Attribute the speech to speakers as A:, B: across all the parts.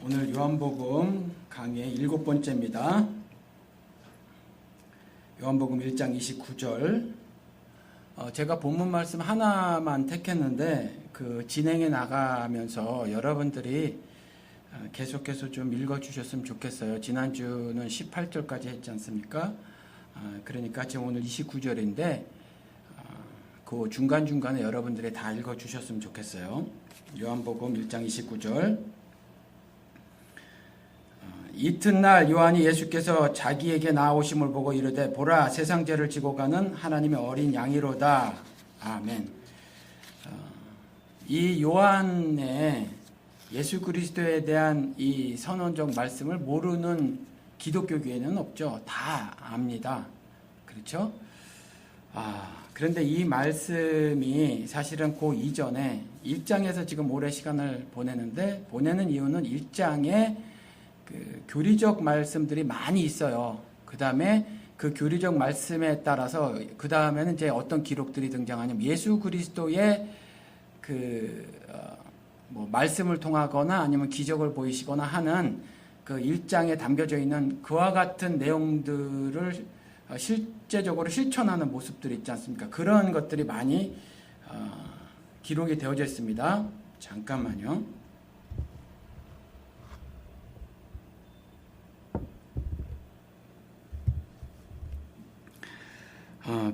A: 오늘 요한복음 강의 7번째입니다. 요한복음 1장 29절. 제가 본문 말씀 하나만 택했는데 그 진행해 나가면서 여러분들이 계속해서 좀 읽어주셨으면 좋겠어요. 지난주는 18절까지 했지 않습니까? 그러니까 지금 오늘 29절인데 그 중간중간에 여러분들이 다 읽어주셨으면 좋겠어요. 요한복음 1장 29절. 이튿날 요한이 예수께서 자기에게 나오심을 보고 이르되 보라 세상 죄를 지고 가는 하나님의 어린 양이로다. 아멘. 이 요한의 예수 그리스도에 대한 이 선언적 말씀을 모르는 기독교계에는 없죠. 다 압니다. 그렇죠? 그런데 이 말씀이 사실은 그 이전에 1장에서 지금 오래 시간을 보내는 이유는 1장에 그 교리적 말씀들이 많이 있어요. 그 다음에 그 교리적 말씀에 따라서 그 다음에는 이제 어떤 기록들이 등장하냐면 예수 그리스도의 말씀을 통하거나 아니면 기적을 보이시거나 하는 그 1장에 담겨져 있는 그와 같은 내용들을 실제적으로 실천하는 모습들이 있지 않습니까? 그런 것들이 많이 기록이 되어져 있습니다. 잠깐만요.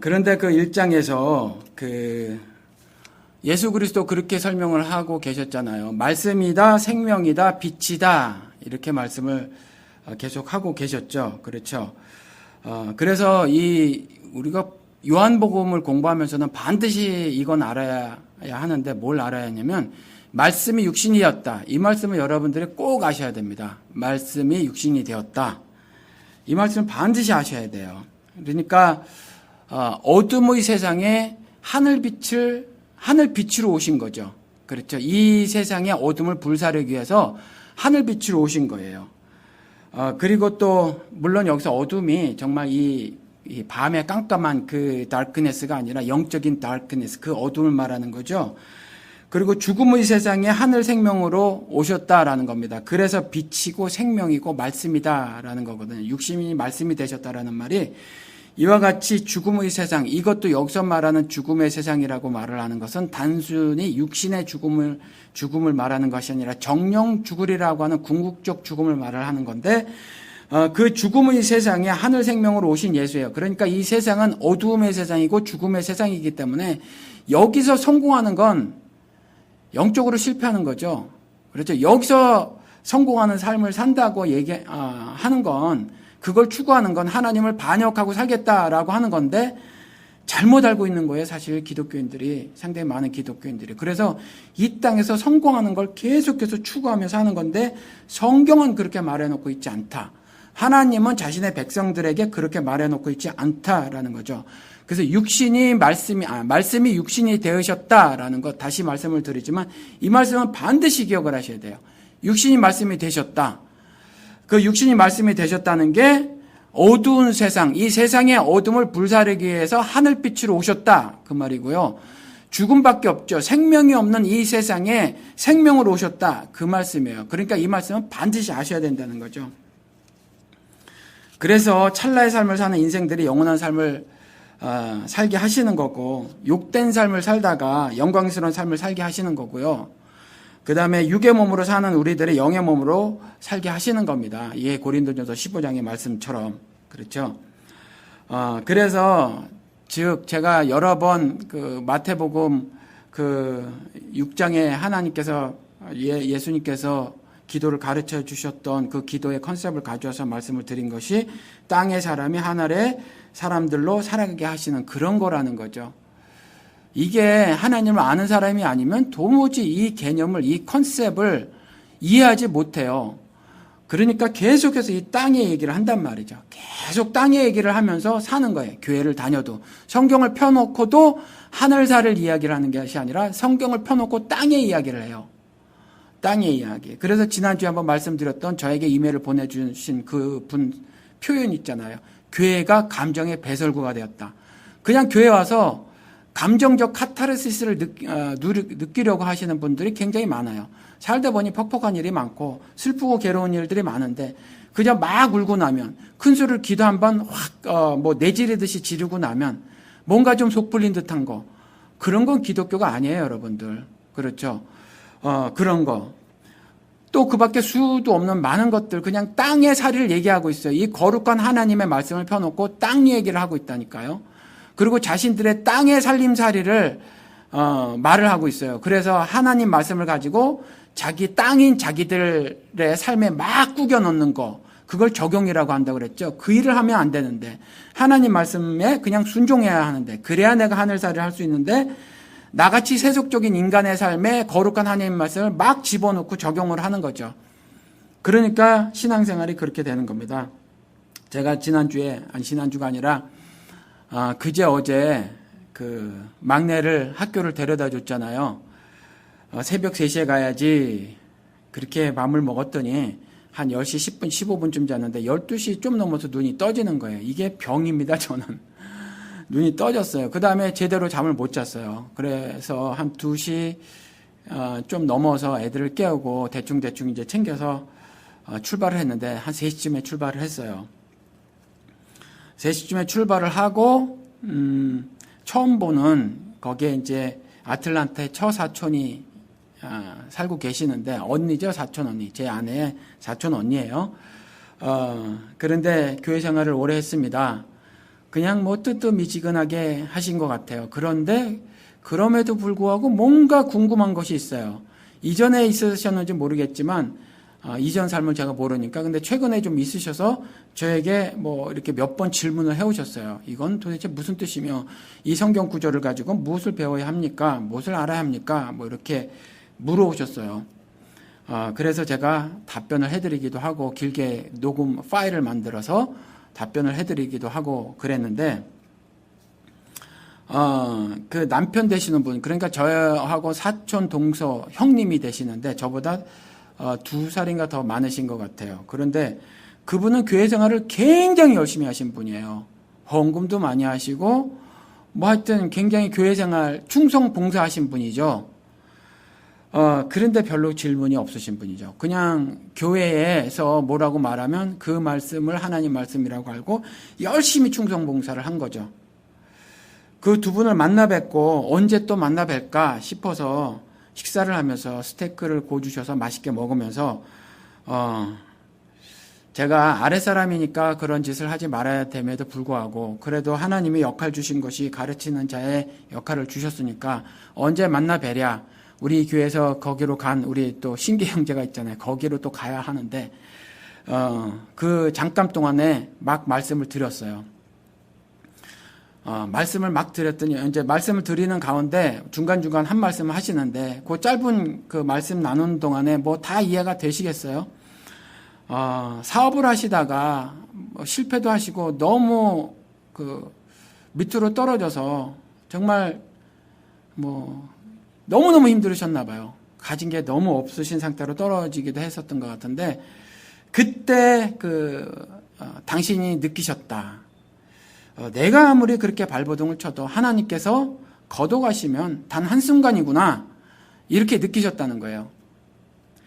A: 그런데 그 1장에서 예수 그리스도 그렇게 설명을 하고 계셨잖아요. 말씀이다, 생명이다, 빛이다. 이렇게 말씀을 계속 하고 계셨죠. 그렇죠. 그래서 우리가 요한복음을 공부하면서는 반드시 이건 알아야 하는데 뭘 알아야 하냐면 말씀이 육신이었다. 이 말씀을 여러분들이 꼭 아셔야 됩니다. 말씀이 육신이 되었다. 이 말씀을 반드시 아셔야 돼요. 그러니까 어둠의 세상에 하늘빛으로 오신 거죠. 그렇죠. 이 세상의 어둠을 불사르기 위해서 하늘빛으로 오신 거예요. 그리고 또 물론 여기서 어둠이 정말 이 밤의 깜깜한 그 다크네스가 아니라 영적인 다크네스, 그 어둠을 말하는 거죠. 그리고 죽음의 세상에 하늘 생명으로 오셨다라는 겁니다. 그래서 빛이고 생명이고 말씀이다라는 거거든요. 육신이 말씀이 되셨다라는 말이 이와 같이 죽음의 세상, 이것도 여기서 말하는 죽음의 세상이라고 말을 하는 것은 단순히 육신의 죽음을 말하는 것이 아니라 정령 죽으리라고 하는 궁극적 죽음을 말을 하는 건데, 그 죽음의 세상에 하늘 생명으로 오신 예수예요. 그러니까 이 세상은 어두움의 세상이고 죽음의 세상이기 때문에 여기서 성공하는 건 영적으로 실패하는 거죠. 그렇죠. 여기서 성공하는 삶을 산다고 하는 건 그걸 추구하는 건 하나님을 반역하고 살겠다라고 하는 건데 잘못 알고 있는 거예요. 사실 기독교인들이, 상당히 많은 기독교인들이. 그래서 이 땅에서 성공하는 걸 계속해서 추구하면서 하는 건데 성경은 그렇게 말해놓고 있지 않다. 하나님은 자신의 백성들에게 그렇게 말해놓고 있지 않다라는 거죠. 그래서 말씀이 육신이 되으셨다라는 것 다시 말씀을 드리지만 이 말씀은 반드시 기억을 하셔야 돼요. 육신이 말씀이 되셨다. 그 육신이 말씀이 되셨다는 게 어두운 세상, 이 세상의 어둠을 불사르기 위해서 하늘빛으로 오셨다. 그 말이고요. 죽음밖에 없죠. 생명이 없는 이 세상에 생명으로 오셨다. 그 말씀이에요. 그러니까 이 말씀은 반드시 아셔야 된다는 거죠. 그래서 찰나의 삶을 사는 인생들이 영원한 삶을 살게 하시는 거고, 욕된 삶을 살다가 영광스러운 삶을 살게 하시는 거고요. 그 다음에 육의 몸으로 사는 우리들의 영의 몸으로 살게 하시는 겁니다. 예, 고린도전서 15장의 말씀처럼. 그렇죠. 그래서, 제가 여러 번 마태복음 6장에 하나님께서, 예수님께서 기도를 가르쳐 주셨던 그 기도의 컨셉을 가져와서 말씀을 드린 것이 땅의 사람이 하늘의 사람들로 살아가게 하시는 그런 거라는 거죠. 이게 하나님을 아는 사람이 아니면 도무지 이 개념을, 이 컨셉을 이해하지 못해요. 그러니까 계속해서 이 땅의 얘기를 한단 말이죠. 계속 땅의 얘기를 하면서 사는 거예요. 교회를 다녀도. 성경을 펴놓고도 하늘사를 이야기를 하는 것이 아니라 성경을 펴놓고 땅의 이야기를 해요. 땅의 이야기. 그래서 지난주에 한번 말씀드렸던 저에게 이메일을 보내주신 그 분 표현 있잖아요. 교회가 감정의 배설구가 되었다. 그냥 교회 와서 감정적 카타르시스를 느끼려고 하시는 분들이 굉장히 많아요. 살다 보니 퍽퍽한 일이 많고 슬프고 괴로운 일들이 많은데 그저 막 울고 나면 큰 소리를 기도 한번 확 내지르듯이 지르고 나면 뭔가 좀 속 풀린 듯한 거, 그런 건 기독교가 아니에요, 여러분들. 그렇죠? 그런 거. 또 그 밖에 수도 없는 많은 것들, 그냥 땅의 살이를 얘기하고 있어요. 이 거룩한 하나님의 말씀을 펴놓고 땅 얘기를 하고 있다니까요. 그리고 자신들의 땅의 살림살이를 말을 하고 있어요. 그래서 하나님 말씀을 가지고 자기 땅인 자기들의 삶에 막 꾸겨 넣는 거, 그걸 적용이라고 한다고 그랬죠. 그 일을 하면 안 되는데, 하나님 말씀에 그냥 순종해야 하는데, 그래야 내가 하늘살이를 할 수 있는데, 나같이 세속적인 인간의 삶에 거룩한 하나님 말씀을 막 집어넣고 적용을 하는 거죠. 그러니까 신앙생활이 그렇게 되는 겁니다. 제가 지난주가 아니라 그제 어제 그 막내를 학교를 데려다 줬잖아요. 새벽 3시에 가야지 그렇게 맘을 먹었더니 한 10시 10분 15분쯤 잤는데 12시 좀 넘어서 눈이 떠지는 거예요. 이게 병입니다, 저는. 눈이 떠졌어요. 그 다음에 제대로 잠을 못 잤어요. 그래서 한 2시 좀 넘어서 애들을 깨우고 대충 이제 챙겨서 출발을 했는데 한 3시쯤에 출발을 했어요. 3시쯤에 출발을 하고 처음 보는 거기에 이제 아틀란타의 처사촌이 살고 계시는데, 언니죠, 사촌 언니. 제 아내의 사촌 언니예요. 그런데 교회 생활을 오래 했습니다. 그냥 뭐 뜨뜻미지근하게 하신 것 같아요. 그런데 그럼에도 불구하고 뭔가 궁금한 것이 있어요. 이전에 있으셨는지 모르겠지만 이전 삶을 제가 모르니까, 근데 최근에 좀 있으셔서 저에게 뭐 이렇게 몇 번 질문을 해오셨어요. 이건 도대체 무슨 뜻이며, 이 성경 구절을 가지고 무엇을 배워야 합니까? 무엇을 알아야 합니까? 뭐 이렇게 물어오셨어요. 그래서 제가 답변을 해드리기도 하고, 길게 녹음 파일을 만들어서 답변을 해드리기도 하고 그랬는데, 그 남편 되시는 분, 그러니까 저하고 사촌 동서 형님이 되시는데, 저보다 2살인가 더 많으신 것 같아요. 그런데 그분은 교회 생활을 굉장히 열심히 하신 분이에요. 헌금도 많이 하시고, 뭐 하여튼 굉장히 교회 생활 충성 봉사하신 분이죠. 그런데 별로 질문이 없으신 분이죠. 그냥 교회에서 뭐라고 말하면 그 말씀을 하나님 말씀이라고 알고 열심히 충성 봉사를 한 거죠. 그 두 분을 만나 뵙고 언제 또 만나 뵐까 싶어서 식사를 하면서 스테이크를 구워주셔서 맛있게 먹으면서 제가 아랫사람이니까 그런 짓을 하지 말아야 됨에도 불구하고 그래도 하나님이 역할 주신 것이 가르치는 자의 역할을 주셨으니까 언제 만나 뵈랴, 우리 교회에서 거기로 간 우리 또 신기 형제가 있잖아요. 거기로 또 가야 하는데 그 잠깐 동안에 막 말씀을 드렸어요. 말씀을 막 드렸더니 이제 말씀을 드리는 가운데 중간중간 한 말씀을 하시는데 그 짧은 그 말씀 나누는 동안에 뭐 다 이해가 되시겠어요? 사업을 하시다가 실패도 하시고 너무 그 밑으로 떨어져서 정말 뭐 너무너무 힘들으셨나 봐요. 가진 게 너무 없으신 상태로 떨어지기도 했었던 것 같은데, 그때 당신이 느끼셨다. 내가 아무리 그렇게 발버둥을 쳐도 하나님께서 걷어가시면 단 한순간이구나, 이렇게 느끼셨다는 거예요.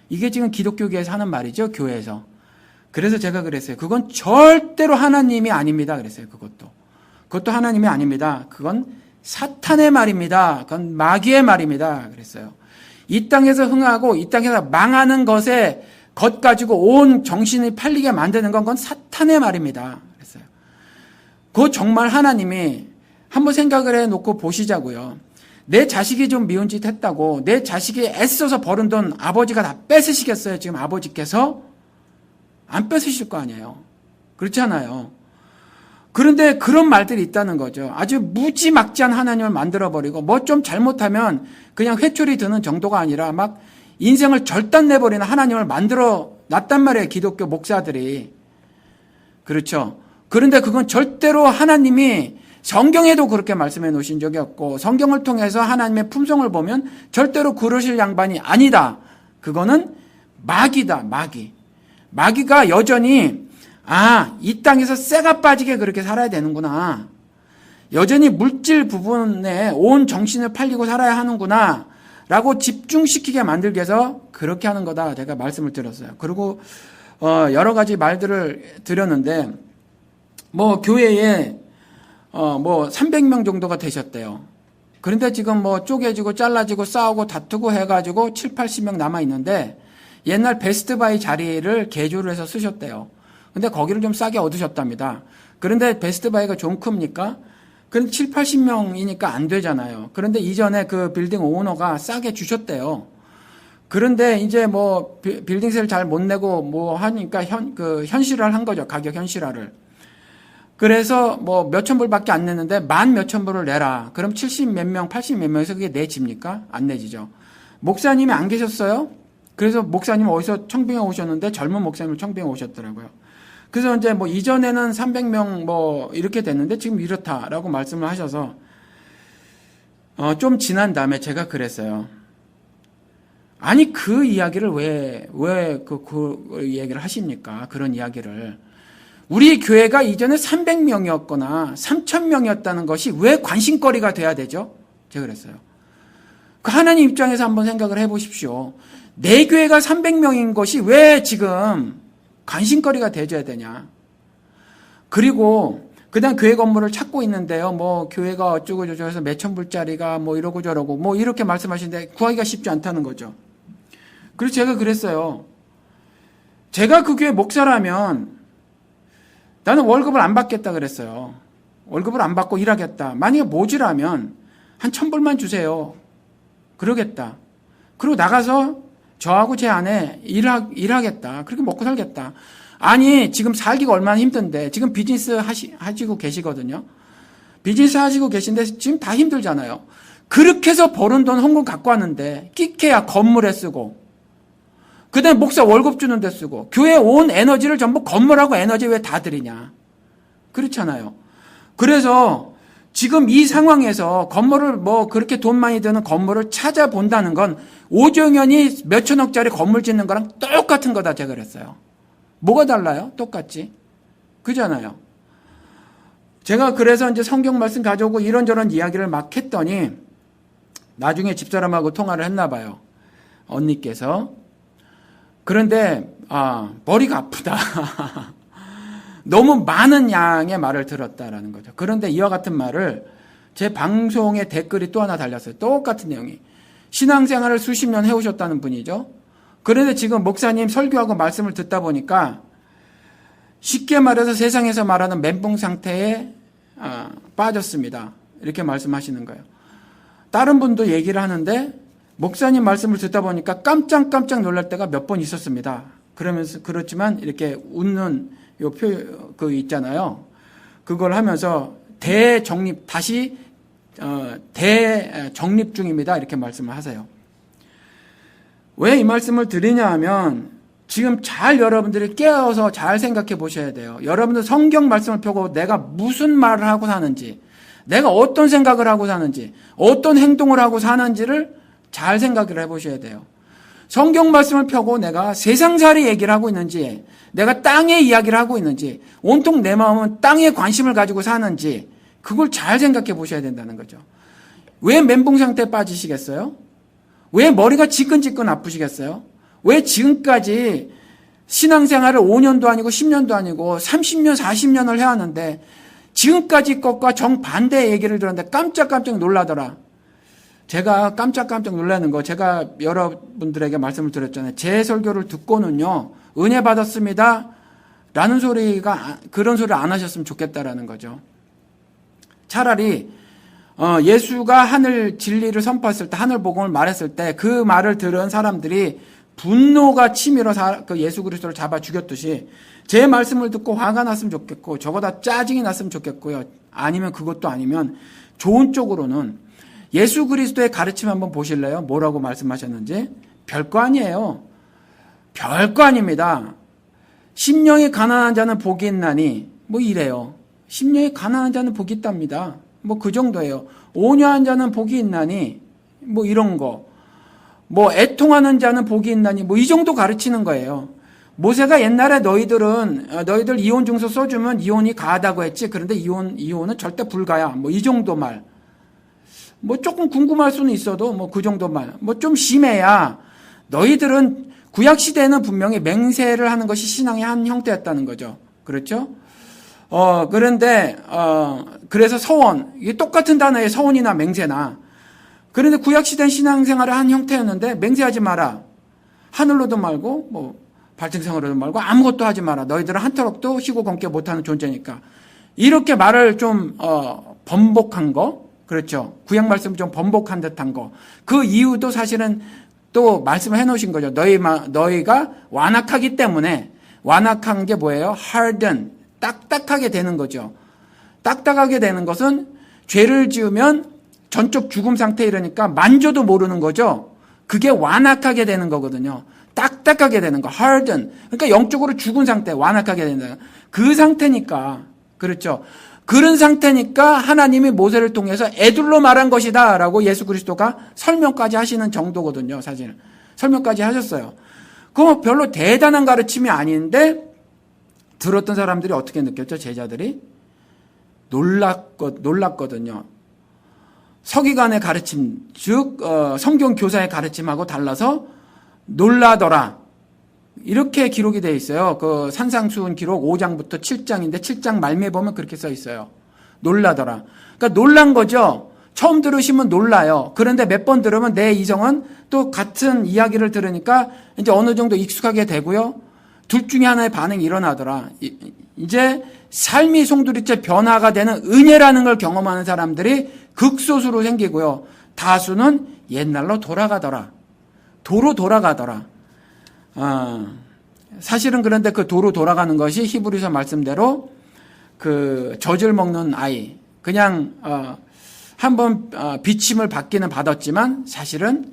A: 이게 지금 기독교계에서 하는 말이죠, 교회에서. 그래서 제가 그랬어요. 그건 절대로 하나님이 아닙니다. 그랬어요. 그것도 하나님이 아닙니다. 그건 사탄의 말입니다. 그건 마귀의 말입니다. 그랬어요. 이 땅에서 흥하고 이 땅에서 망하는 것 가지고 온 정신이 팔리게 만드는 건 그건 사탄의 말입니다. 그랬어요. 그거 정말 하나님이 한번 생각을 해놓고 보시자고요. 내 자식이 좀 미운 짓 했다고 내 자식이 애써서 벌은 돈 아버지가 다 뺏으시겠어요? 지금 아버지께서? 안 뺏으실 거 아니에요. 그렇지 않아요. 그런데 그런 말들이 있다는 거죠. 아주 무지막지한 하나님을 만들어버리고 뭐 좀 잘못하면 그냥 회초리 드는 정도가 아니라 막 인생을 절단내버리는 하나님을 만들어 놨단 말이에요. 기독교 목사들이. 그렇죠. 그런데 그건 절대로 하나님이 성경에도 그렇게 말씀해 놓으신 적이 없고 성경을 통해서 하나님의 품성을 보면 절대로 그러실 양반이 아니다. 그거는 마귀다. 마귀가 여전히 이 땅에서 쇠가 빠지게 그렇게 살아야 되는구나. 여전히 물질 부분에 온 정신을 팔리고 살아야 하는구나 라고 집중시키게 만들기 위해서 그렇게 하는 거다 제가 말씀을 드렸어요. 그리고 여러 가지 말들을 드렸는데 뭐 교회에 뭐 300명 정도가 되셨대요. 그런데 지금 뭐 쪼개지고 잘라지고 싸우고 다투고 해가지고 7, 80명 남아 있는데 옛날 베스트바이 자리를 개조를 해서 쓰셨대요. 근데 거기를 좀 싸게 얻으셨답니다. 그런데 베스트바이가 좀 큽니까? 그런데 7, 80명이니까 안 되잖아요. 그런데 이전에 그 빌딩 오너가 싸게 주셨대요. 그런데 이제 뭐 빌딩세를 잘 못 내고 뭐 하니까 현실화를 한 거죠. 가격 현실화를. 그래서 뭐 몇천 불밖에 안 냈는데 만 몇천 불을 내라. 그럼 70 몇 명, 80 몇 명에서 그게 내집니까? 안 내지죠. 목사님이 안 계셨어요? 그래서 목사님 어디서 청빙에 오셨는데 젊은 목사님을 청빙에 오셨더라고요. 그래서 이제 뭐 이전에는 300명 뭐 이렇게 됐는데 지금 이렇다라고 말씀을 하셔서 좀 지난 다음에 제가 그랬어요. 아니 그 이야기를 왜 그 이야기를 하십니까? 그런 이야기를. 우리 교회가 이전에 300명이었거나 3,000명이었다는 것이 왜 관심거리가 돼야 되죠? 제가 그랬어요. 그 하나님 입장에서 한번 생각을 해보십시오. 내 교회가 300명인 것이 왜 지금 관심거리가 돼줘야 되냐? 그리고 그다음 교회 건물을 찾고 있는데요. 뭐 교회가 어쩌고 저쩌고 해서 몇천 불짜리가 뭐 이러고 저러고 뭐 이렇게 말씀하시는데 구하기가 쉽지 않다는 거죠. 그래서 제가 그랬어요. 제가 그 교회 목사라면 나는 월급을 안 받겠다 그랬어요. 월급을 안 받고 일하겠다. 만약에 모자라면 한 1,000불만 주세요. 그러겠다. 그리고 나가서 저하고 제 아내 일하겠다. 그렇게 먹고 살겠다. 아니 지금 살기가 얼마나 힘든데 지금 비즈니스 하시고 계시거든요. 비즈니스 하시고 계신데 지금 다 힘들잖아요. 그렇게 해서 버는 돈 헌금 갖고 왔는데 끼케야 건물에 쓰고 그 다음에 목사 월급 주는 데 쓰고 교회 온 에너지를 전부 건물하고 에너지 왜 다 들이냐. 그렇잖아요. 그래서 지금 이 상황에서 건물을 뭐 그렇게 돈 많이 드는 건물을 찾아본다는 건 오종현이 몇천억짜리 건물 짓는 거랑 똑같은 거다 제가 그랬어요. 뭐가 달라요? 똑같지. 그잖아요. 제가 그래서 이제 성경 말씀 가져오고 이런저런 이야기를 막 했더니 나중에 집사람하고 통화를 했나 봐요. 언니께서. 그런데 머리가 아프다. 너무 많은 양의 말을 들었다라는 거죠. 그런데 이와 같은 말을 제 방송에 댓글이 또 하나 달렸어요. 똑같은 내용이. 신앙생활을 수십 년 해오셨다는 분이죠. 그런데 지금 목사님 설교하고 말씀을 듣다 보니까 쉽게 말해서 세상에서 말하는 멘붕 상태에 빠졌습니다. 이렇게 말씀하시는 거예요. 다른 분도 얘기를 하는데 목사님 말씀을 듣다 보니까 깜짝 놀랄 때가 몇 번 있었습니다. 그러면서 그렇지만 이렇게 웃는 요 그 있잖아요. 그걸 하면서 대정립 중입니다. 이렇게 말씀을 하세요. 왜 이 말씀을 드리냐 하면 지금 잘 여러분들이 깨어서 잘 생각해 보셔야 돼요. 여러분들 성경 말씀을 펴고 내가 무슨 말을 하고 사는지, 내가 어떤 생각을 하고 사는지, 어떤 행동을 하고 사는지를 잘 생각을 해보셔야 돼요. 성경 말씀을 펴고 내가 세상살이 얘기를 하고 있는지, 내가 땅의 이야기를 하고 있는지, 온통 내 마음은 땅에 관심을 가지고 사는지, 그걸 잘 생각해 보셔야 된다는 거죠. 왜 멘붕 상태에 빠지시겠어요? 왜 머리가 지끈지끈 아프시겠어요? 왜 지금까지 신앙생활을 5년도 아니고 10년도 아니고 30년, 40년을 해왔는데 지금까지 것과 정반대의 얘기를 들었는데 깜짝 놀라더라. 제가 깜짝 놀라는 거 제가 여러분들에게 말씀을 드렸잖아요. 제 설교를 듣고는요. 은혜 받았습니다. 라는 그런 소리를 안 하셨으면 좋겠다라는 거죠. 차라리 예수가 하늘 진리를 선포했을 때, 하늘 복음을 말했을 때 그 말을 들은 사람들이 분노가 치밀어 그 예수 그리스도를 잡아 죽였듯이 제 말씀을 듣고 화가 났으면 좋겠고 저보다 짜증이 났으면 좋겠고요. 아니면 그것도 아니면 좋은 쪽으로는 예수 그리스도의 가르침 한번 보실래요? 뭐라고 말씀하셨는지? 별거 아니에요. 별거 아닙니다. 심령이 가난한 자는 복이 있나니 뭐 이래요. 심령이 가난한 자는 복이 있답니다. 뭐 그 정도예요. 온유한 자는 복이 있나니 뭐 이런 거. 뭐 애통하는 자는 복이 있나니 뭐 이 정도 가르치는 거예요. 모세가 옛날에 너희들 이혼 증서 써주면 이혼이 가하다고 했지. 그런데 이혼은 절대 불가야. 뭐 이 정도 말. 뭐 조금 궁금할 수는 있어도 뭐 그 정도 말. 뭐 좀 심해야 너희들은 구약 시대에는 분명히 맹세를 하는 것이 신앙의 한 형태였다는 거죠. 그렇죠? 그런데 그래서 서원, 이게 똑같은 단어에 서원이나 맹세나. 그런데 구약 시대는 신앙생활의 한 형태였는데 맹세하지 마라. 하늘로도 말고 뭐 발등상으로도 말고 아무것도 하지 마라. 너희들은 한터럭도 희고 검게 못하는 존재니까. 이렇게 말을 좀 번복한 거. 그렇죠. 구약 말씀 좀 번복한 듯한 거. 그 이유도 사실은 또 말씀을 해놓으신 거죠. 너희가 완악하기 때문에. 완악한 게 뭐예요? harden, 딱딱하게 되는 거죠. 딱딱하게 되는 것은 죄를 지으면 전적 죽음 상태 이러니까 만져도 모르는 거죠. 그게 완악하게 되는 거거든요. 딱딱하게 되는 거, harden. 그러니까 영적으로 죽은 상태, 완악하게 된다. 그 상태니까, 그렇죠. 그런 상태니까 하나님이 모세를 통해서 애들로 말한 것이다 라고 예수 그리스도가 설명까지 하시는 정도거든요, 사실은. 설명까지 하셨어요. 그거 별로 대단한 가르침이 아닌데 들었던 사람들이 어떻게 느꼈죠? 제자들이? 놀랐거든요. 서기관의 가르침, 즉 성경 교사의 가르침하고 달라서 놀라더라. 이렇게 기록이 되어 있어요. 그 산상수훈 기록 5장부터 7장인데 7장 말미에 보면 그렇게 써 있어요. 놀라더라. 그러니까 놀란 거죠. 처음 들으시면 놀라요. 그런데 몇 번 들으면 내 이성은 또 같은 이야기를 들으니까 이제 어느 정도 익숙하게 되고요. 둘 중에 하나의 반응이 일어나더라. 이제 삶이 송두리째 변화가 되는 은혜라는 걸 경험하는 사람들이 극소수로 생기고요. 다수는 옛날로 돌아가더라. 도로 돌아가더라. 사실은 그런데 그 도로 돌아가는 것이 히브리서 말씀대로 그 젖을 먹는 아이, 그냥 한번 비침을 받기는 받았지만 사실은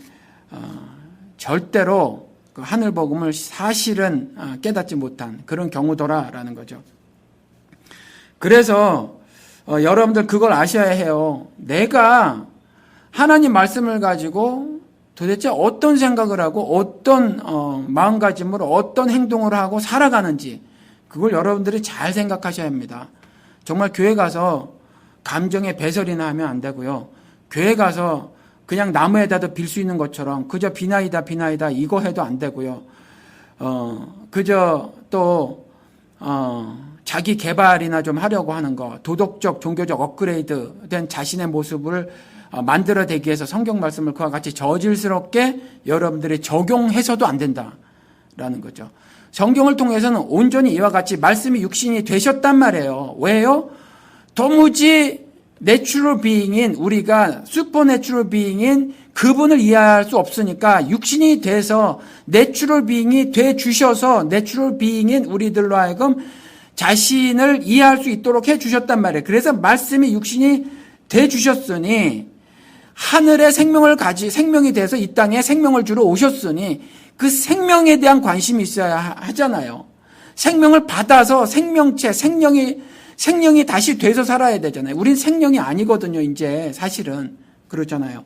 A: 절대로 그 하늘 복음을 사실은 깨닫지 못한 그런 경우더라라는 거죠. 그래서 여러분들 그걸 아셔야 해요. 내가 하나님 말씀을 가지고 도대체 어떤 생각을 하고 어떤 마음가짐으로 어떤 행동을 하고 살아가는지 그걸 여러분들이 잘 생각하셔야 합니다. 정말 교회 가서 감정의 배설이나 하면 안 되고요. 교회 가서 그냥 나무에다도 빌 수 있는 것처럼 그저 비나이다 이거 해도 안 되고요. 그저 또 자기 개발이나 좀 하려고 하는 거, 도덕적 종교적 업그레이드 된 자신의 모습을 만들어내기 위해서 성경 말씀을 그와 같이 저질스럽게 여러분들이 적용해서도 안 된다라는 거죠. 성경을 통해서는 온전히 이와 같이 말씀이 육신이 되셨단 말이에요. 왜요? 도무지 내추럴 비잉인 우리가 슈퍼내추럴 비잉인 그분을 이해할 수 없으니까 육신이 돼서 내추럴 비잉이 돼 주셔서 내추럴 비잉인 우리들로 하여금 자신을 이해할 수 있도록 해 주셨단 말이에요. 그래서 말씀이 육신이 돼 주셨으니 하늘의 생명이 돼서 이 땅에 생명을 주러 오셨으니 그 생명에 대한 관심이 있어야 하잖아요. 생명을 받아서 생명체, 생명이 다시 돼서 살아야 되잖아요. 우린 생명이 아니거든요, 이제 사실은. 그렇잖아요.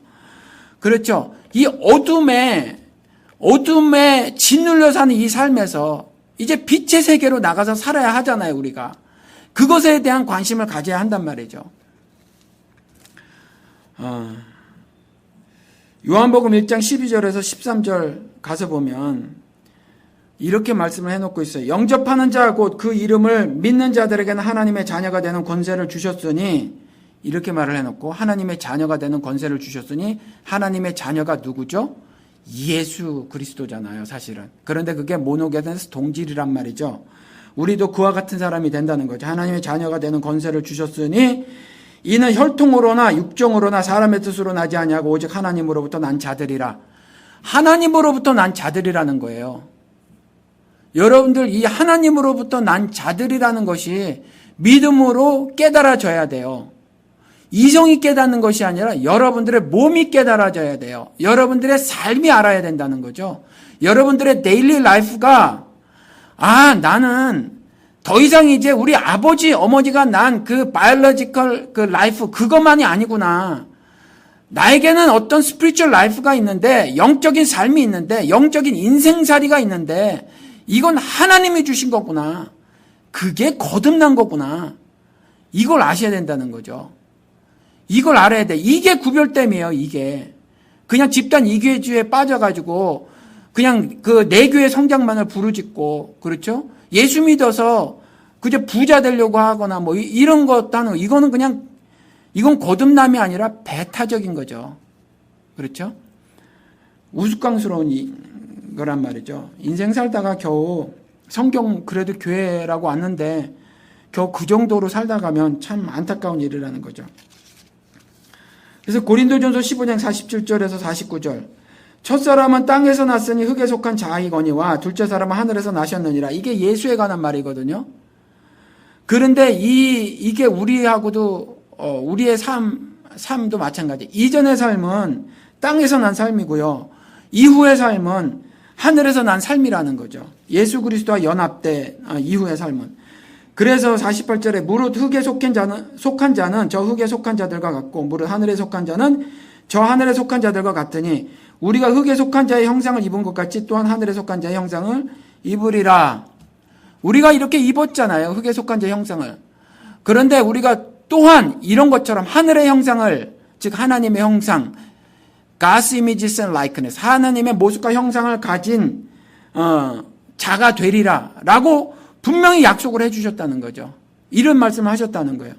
A: 그렇죠. 이 어둠에 짓눌려 사는 이 삶에서 이제 빛의 세계로 나가서 살아야 하잖아요, 우리가. 그것에 대한 관심을 가져야 한단 말이죠. 요한복음 1장 12절에서 13절 가서 보면 이렇게 말씀을 해놓고 있어요. 영접하는 자 곧 그 이름을 믿는 자들에게는 하나님의 자녀가 되는 권세를 주셨으니 이렇게 말을 해놓고 하나님의 자녀가 되는 권세를 주셨으니 하나님의 자녀가 누구죠? 예수 그리스도잖아요, 사실은. 그런데 그게 모노게네스 동질이란 말이죠. 우리도 그와 같은 사람이 된다는 거죠. 하나님의 자녀가 되는 권세를 주셨으니 이는 혈통으로나 육정으로나 사람의 뜻으로 나지 아니하고 오직 하나님으로부터 난 자들이라. 하나님으로부터 난 자들이라는 거예요. 여러분들 이 하나님으로부터 난 자들이라는 것이 믿음으로 깨달아져야 돼요. 이성이 깨닫는 것이 아니라 여러분들의 몸이 깨달아져야 돼요. 여러분들의 삶이 알아야 된다는 거죠. 여러분들의 데일리 라이프가 나는 더 이상 이제 우리 아버지 어머니가 난 그 바이올로지컬 그 라이프 그것만이 아니구나. 나에게는 어떤 스피리추얼 라이프가 있는데 영적인 삶이 있는데 영적인 인생살이가 있는데 이건 하나님이 주신 거구나. 그게 거듭난 거구나. 이걸 아셔야 된다는 거죠. 이걸 알아야 돼. 이게 구별됨이에요, 이게. 그냥 집단 이교회주의에 빠져가지고 그냥 그 내교회 성장만을 부르짖고, 그렇죠? 예수 믿어서 그저 부자 되려고 하거나 뭐 이런 것 하는 거, 이거는 그냥, 이건 거듭남이 아니라 배타적인 거죠. 그렇죠? 우스꽝스러운 거란 말이죠. 인생 살다가 겨우 성경 그래도 교회라고 왔는데 겨우 그 정도로 살다 가면 참 안타까운 일이라는 거죠. 그래서 고린도전서 15장 47절에서 49절. 첫사람은 땅에서 났으니 흙에 속한 자이거니와 둘째 사람은 하늘에서 나셨느니라. 이게 예수에 관한 말이거든요. 그런데 이게 우리하고도 우리의 삶도 마찬가지. 이전의 삶은 땅에서 난 삶이고요. 이후의 삶은 하늘에서 난 삶이라는 거죠. 예수 그리스도와 연합된 이후의 삶은. 그래서 48절에 무릇 흙에 속한 자는 저 흙에 속한 자들과 같고 무릇 하늘에 속한 자는 저 하늘에 속한 자들과 같으니 우리가 흙에 속한 자의 형상을 입은 것 같이 또한 하늘에 속한 자의 형상을 입으리라. 우리가 이렇게 입었잖아요. 흙에 속한 자의 형상을. 그런데 우리가 또한 이런 것처럼 하늘의 형상을, 즉 하나님의 형상, God's images and likeness, 하나님의 모습과 형상을 가진 자가 되리라 라고 분명히 약속을 해주셨다는 거죠. 이런 말씀을 하셨다는 거예요.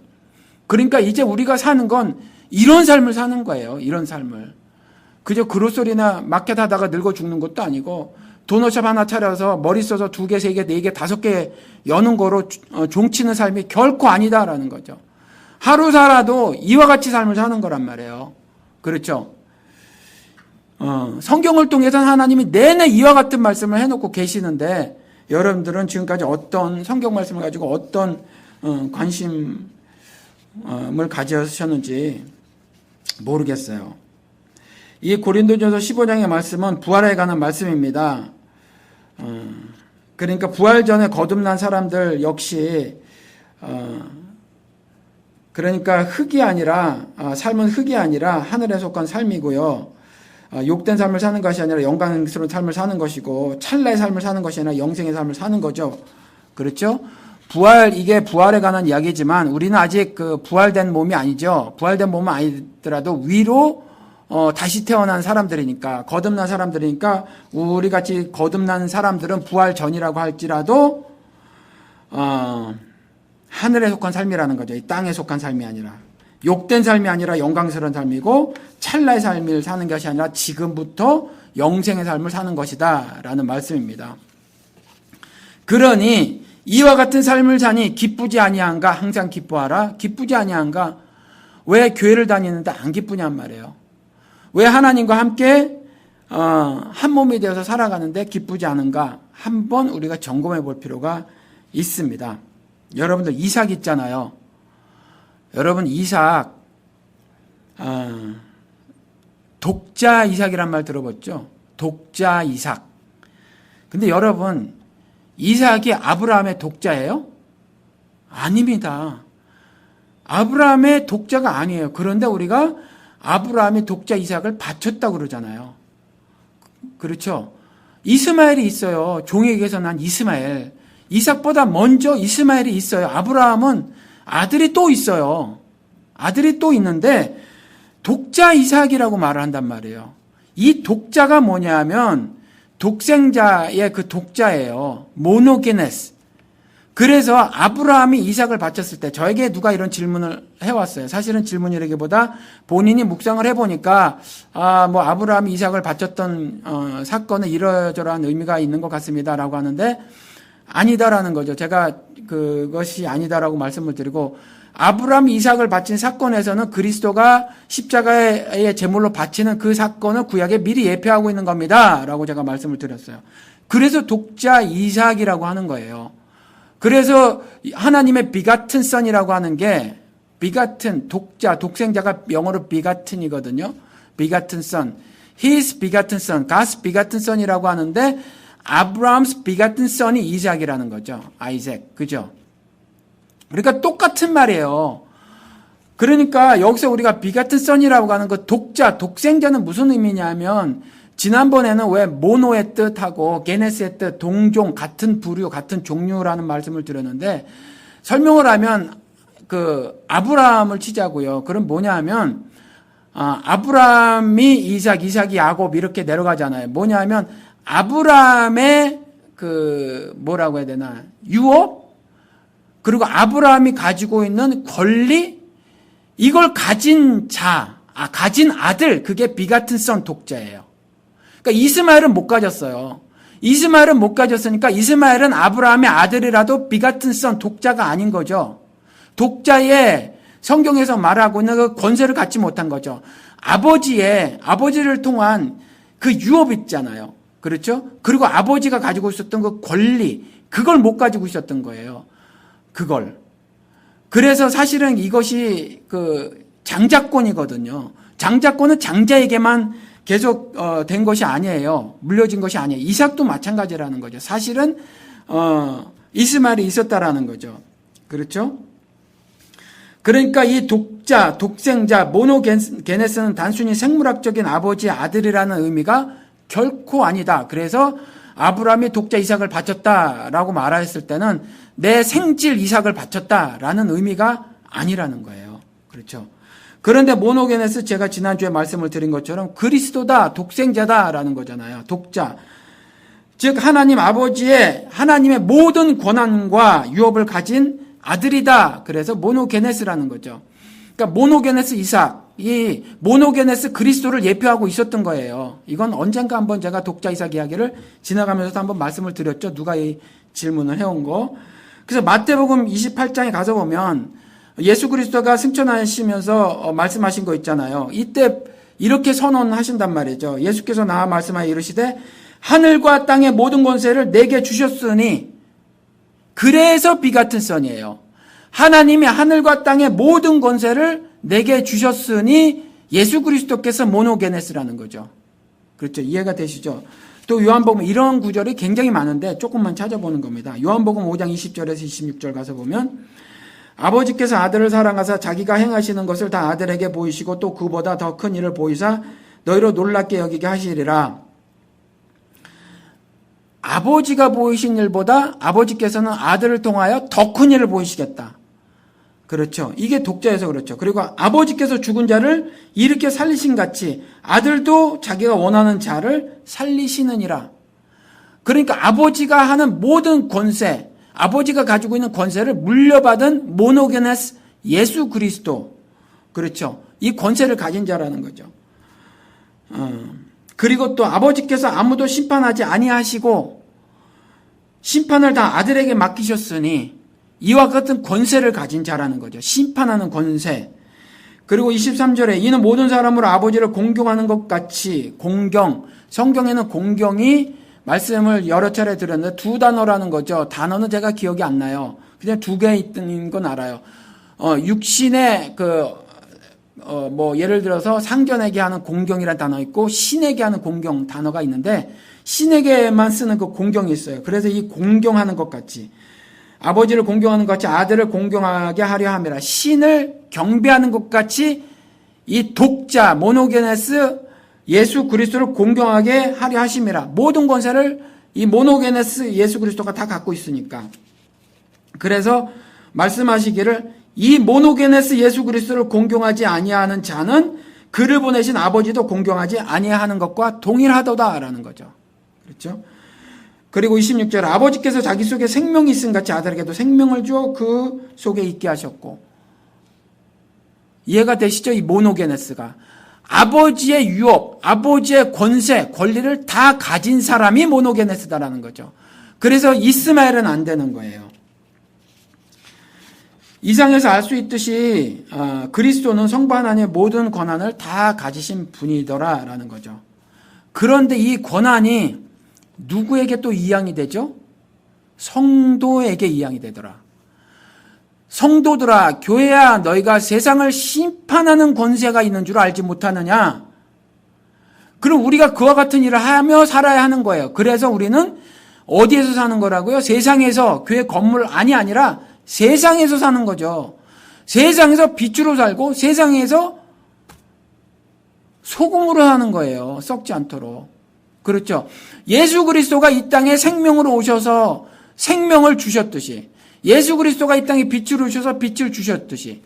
A: 그러니까 이제 우리가 사는 건 이런 삶을 사는 거예요. 이런 삶을. 그저 그로소리나 마켓 하다가 늙어 죽는 것도 아니고 도너샵 하나 차려서 머리 써서 2개, 3개, 4개, 5개 여는 거로 종치는 삶이 결코 아니다라는 거죠. 하루 살아도 이와 같이 삶을 사는 거란 말이에요. 그렇죠? 성경을 통해서는 하나님이 내내 이와 같은 말씀을 해놓고 계시는데 여러분들은 지금까지 어떤 성경 말씀을 가지고 어떤 관심을 가지셨는지 모르겠어요. 이 고린도전서 15장의 말씀은 부활에 관한 말씀입니다. 그러니까 부활 전에 거듭난 사람들 역시 그러니까 흙이 아니라 삶은 흙이 아니라 하늘에 속한 삶이고요. 욕된 삶을 사는 것이 아니라 영광스러운 삶을 사는 것이고 찰나의 삶을 사는 것이 아니라 영생의 삶을 사는 거죠. 그렇죠? 이게 부활에 관한 이야기지만 우리는 아직 그 부활된 몸이 아니죠. 부활된 몸은 아니더라도 위로 다시 태어난 사람들이니까, 거듭난 사람들이니까 우리 같이 거듭난 사람들은 부활 전이라고 할지라도 하늘에 속한 삶이라는 거죠. 이 땅에 속한 삶이 아니라. 욕된 삶이 아니라 영광스러운 삶이고 찰나의 삶을 사는 것이 아니라 지금부터 영생의 삶을 사는 것이다 라는 말씀입니다. 그러니 이와 같은 삶을 사니 기쁘지 아니한가? 항상 기뻐하라. 기쁘지 아니한가? 왜 교회를 다니는데 안 기쁘냔 말이에요. 왜 하나님과 함께 한 몸이 되어서 살아가는데 기쁘지 않은가? 한번 우리가 점검해 볼 필요가 있습니다. 여러분들 이삭 있잖아요. 여러분 이삭 독자 이삭이란 말 들어봤죠? 독자 이삭. 근데 여러분 이삭이 아브라함의 독자예요? 아닙니다. 아브라함의 독자가 아니에요. 그런데 우리가 아브라함의 독자 이삭을 바쳤다고 그러잖아요. 그렇죠? 이스마엘이 있어요. 종에게서 난 이스마엘. 이삭보다 먼저 이스마엘이 있어요. 아브라함은 아들이 또 있어요. 아들이 또 있는데 독자 이삭이라고 말을 한단 말이에요. 이 독자가 뭐냐면 독생자의 그 독자예요. 모노게네스. 그래서 아브라함이 이삭을 바쳤을 때 저에게 누가 이런 질문을 해왔어요. 사실은 질문이라기보다 본인이 묵상을 해보니까 뭐 아브라함이 이삭을 바쳤던 사건은 이러저러한 의미가 있는 것 같습니다라고 하는데 아니다라는 거죠. 제가 그것이 아니다라고 말씀을 드리고 아브라함이 이삭을 바친 사건에서는 그리스도가 십자가의 제물로 바치는 그 사건을 구약에 미리 예표하고 있는 겁니다. 라고 제가 말씀을 드렸어요. 그래서 독자 이삭이라고 하는 거예요. 그래서 하나님의 begotten son이라고 하는 게 begotten, 독자, 독생자가 영어로 begotten이거든요. begotten son. His begotten son, God's begotten son이라고 하는데 아브라함's begotten son이 이삭이라는 거죠. 아이색. 그죠? 그러니까 똑같은 말이에요. 그러니까 여기서 우리가 begotten son이라고 하는 그 독자, 독생자는 무슨 의미냐면 지난번에는 왜 모노의 뜻하고 게네스의 뜻, 동종, 같은 부류, 같은 종류라는 말씀을 드렸는데, 설명을 하면 아브라함을 치자고요. 그럼 뭐냐 하면, 아브라함이 이삭이 야곱 이렇게 내려가잖아요. 뭐냐 하면, 아브라함의 뭐라고 해야 되나, 유업, 그리고 아브라함이 가지고 있는 권리, 이걸 가진 가진 아들, 그게 비가튼 선 독자예요. 그러니까 이스마엘은 못 가졌어요. 이스마엘은 못 가졌으니까 이스마엘은 아브라함의 아들이라도 비가튼 선 독자가 아닌 거죠. 독자의 성경에서 말하고 있는 그 권세를 갖지 못한 거죠. 아버지를 통한 그 유업 있잖아요. 그렇죠? 그리고 아버지가 가지고 있었던 그 권리, 그걸 못 가지고 있었던 거예요. 그걸. 그래서 사실은 이것이 장자권이거든요. 장자권은 장자에게만 계속 된 것이 아니에요. 물려진 것이 아니에요. 이삭도 마찬가지라는 거죠. 사실은 이스마엘이 있었다라는 거죠. 그렇죠? 그러니까 이 독생자, 모노게네스는 단순히 생물학적인 아버지의 아들이라는 의미가 결코 아니다. 그래서 아브라함이 독자 이삭을 바쳤다라고 말했을 때는 내 생질 이삭을 바쳤다라는 의미가 아니라는 거예요. 그렇죠? 그런데 모노게네스, 제가 지난주에 말씀을 드린 것처럼 그리스도다, 독생자다라는 거잖아요. 독자. 즉 하나님의 모든 권한과 유업을 가진 아들이다. 그래서 모노게네스라는 거죠. 그러니까 모노게네스 이삭, 이 모노게네스 그리스도를 예표하고 있었던 거예요. 이건 언젠가 한번 제가 독자 이삭 이야기를 지나가면서도 한번 말씀을 드렸죠. 누가 이 질문을 해온 거. 그래서 마태복음 28장에 가서 보면 예수 그리스도가 승천하시면서 말씀하신 거 있잖아요. 이때 이렇게 선언하신단 말이죠. 예수께서 나와 말씀하여 이르시되 하늘과 땅의 모든 권세를 내게 주셨으니, 그래서 비가튼 선이에요. 하나님이 하늘과 땅의 모든 권세를 내게 주셨으니 예수 그리스도께서 모노게네스라는 거죠. 그렇죠? 이해가 되시죠? 또 요한복음 이런 구절이 굉장히 많은데 조금만 찾아보는 겁니다. 요한복음 5장 20절에서 26절 가서 보면 아버지께서 아들을 사랑하사 자기가 행하시는 것을 다 아들에게 보이시고 또 그보다 더 큰 일을 보이사 너희로 놀랍게 여기게 하시리라. 아버지가 보이신 일보다 아버지께서는 아들을 통하여 더 큰 일을 보이시겠다. 그렇죠. 이게 독자여서 그렇죠. 그리고 아버지께서 죽은 자를 일으켜 살리신 같이 아들도 자기가 원하는 자를 살리시느니라. 그러니까 아버지가 하는 모든 권세, 아버지가 가지고 있는 권세를 물려받은 모노게네스 예수 그리스도. 그렇죠. 이 권세를 가진 자라는 거죠. 그리고 또 아버지께서 아무도 심판하지 아니하시고 심판을 다 아들에게 맡기셨으니 이와 같은 권세를 가진 자라는 거죠. 심판하는 권세. 그리고 23절에 이는 모든 사람으로 아버지를 공경하는 것 같이, 공경. 성경에는 공경이 말씀을 여러 차례 드렸는데 두 단어라는 거죠. 단어는 제가 기억이 안 나요. 그냥 두 개 있는 건 알아요. 육신의 예를 들어서 상견에게 하는 공경이라는 단어 있고 신에게 하는 공경 단어가 있는데 신에게만 쓰는 그 공경이 있어요. 그래서 이 공경하는 것 같이, 아버지를 공경하는 것 같이 아들을 공경하게 하려 함이라. 신을 경배하는 것 같이 이 독자 모노게네스 예수 그리스도를 공경하게 하려 하심이라. 모든 권세를 이 모노게네스 예수 그리스도가 다 갖고 있으니까. 그래서 말씀하시기를 이 모노게네스 예수 그리스도를 공경하지 아니하는 자는 그를 보내신 아버지도 공경하지 아니하는 것과 동일하도다라는 거죠. 그렇죠? 그리고 26절 아버지께서 자기 속에 생명이 있음 같이 아들에게도 생명을 주어 그 속에 있게 하셨고. 이해가 되시죠? 이 모노게네스가 아버지의 유업, 아버지의 권세, 권리를 다 가진 사람이 모노게네스다라는 거죠. 그래서 이스마엘은 안 되는 거예요. 이상에서 알 수 있듯이 그리스도는 성부 하나님의 모든 권한을 다 가지신 분이더라라는 거죠. 그런데 이 권한이 누구에게 또 이양이 되죠? 성도에게 이양이 되더라. 성도들아, 교회야, 너희가 세상을 심판하는 권세가 있는 줄 알지 못하느냐? 그럼 우리가 그와 같은 일을 하며 살아야 하는 거예요. 그래서 우리는 어디에서 사는 거라고요? 세상에서, 교회 건물 안이 아니라 세상에서 사는 거죠. 세상에서 빛으로 살고 세상에서 소금으로 사는 거예요. 썩지 않도록. 그렇죠. 예수 그리스도가 이 땅에 생명으로 오셔서 생명을 주셨듯이, 예수 그리스도가 이 땅에 빛으로 오셔서 빛을 주셨듯이,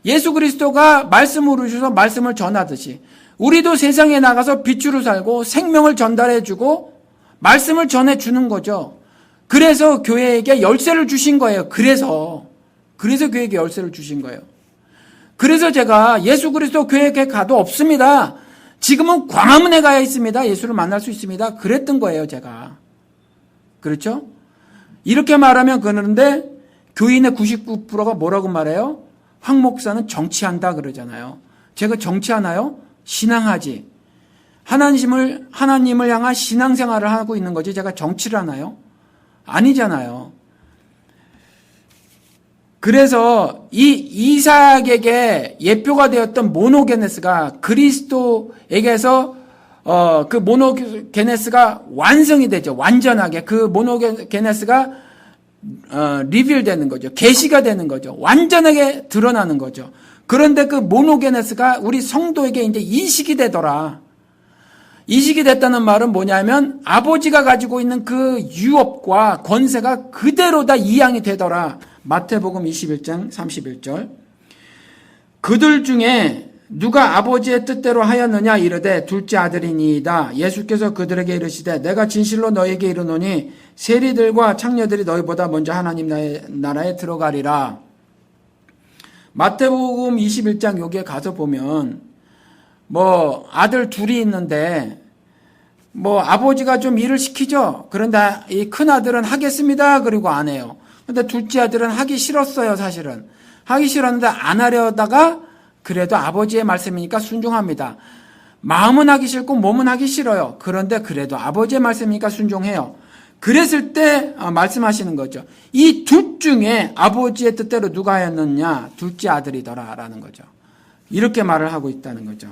A: 예수 그리스도가 말씀으로 오셔서 말씀을 전하듯이, 우리도 세상에 나가서 빛으로 살고 생명을 전달해주고 말씀을 전해주는 거죠. 그래서 교회에게 열쇠를 주신 거예요. 그래서 교회에게 열쇠를 주신 거예요. 그래서 제가 예수 그리스도 교회에 가도 없습니다. 지금은 광화문에 가야 있습니다. 예수를 만날 수 있습니다. 그랬던 거예요, 제가. 그렇죠? 이렇게 말하면 그러는데 교인의 99%가 뭐라고 말해요? 황 목사는 정치한다 그러잖아요. 제가 정치하나요? 신앙하지. 하나님을 향한 신앙생활을 하고 있는 거지 제가 정치를 하나요? 아니잖아요. 그래서 이 이삭에게 예표가 되었던 모노게네스가 그리스도에게서 그 모노게네스가 완성이 되죠. 완전하게 그 모노게네스가 리빌 되는 거죠. 계시가 되는 거죠. 완전하게 드러나는 거죠. 그런데 그 모노게네스가 우리 성도에게 이제 이식이 되더라. 이식이 됐다는 말은 뭐냐면 아버지가 가지고 있는 그 유업과 권세가 그대로 다 이양이 되더라. 마태복음 21장 31절. 그들 중에 누가 아버지의 뜻대로 하였느냐 이르되 둘째 아들이니이다. 예수께서 그들에게 이르시되 내가 진실로 너희에게 이르노니 세리들과 창녀들이 너희보다 먼저 하나님 나라에 들어가리라. 마태복음 21장 여기에 가서 보면 뭐 아들 둘이 있는데 뭐 아버지가 좀 일을 시키죠. 그런데 이 큰 아들은 하겠습니다. 그리고 안 해요. 근데 둘째 아들은 하기 싫었어요, 사실은. 하기 싫었는데 안 하려다가 그래도 아버지의 말씀이니까 순종합니다. 마음은 하기 싫고 몸은 하기 싫어요. 그런데 그래도 아버지의 말씀이니까 순종해요. 그랬을 때 말씀하시는 거죠. 이 둘 중에 아버지의 뜻대로 누가 하였느냐? 둘째 아들이더라 라는 거죠. 이렇게 말을 하고 있다는 거죠.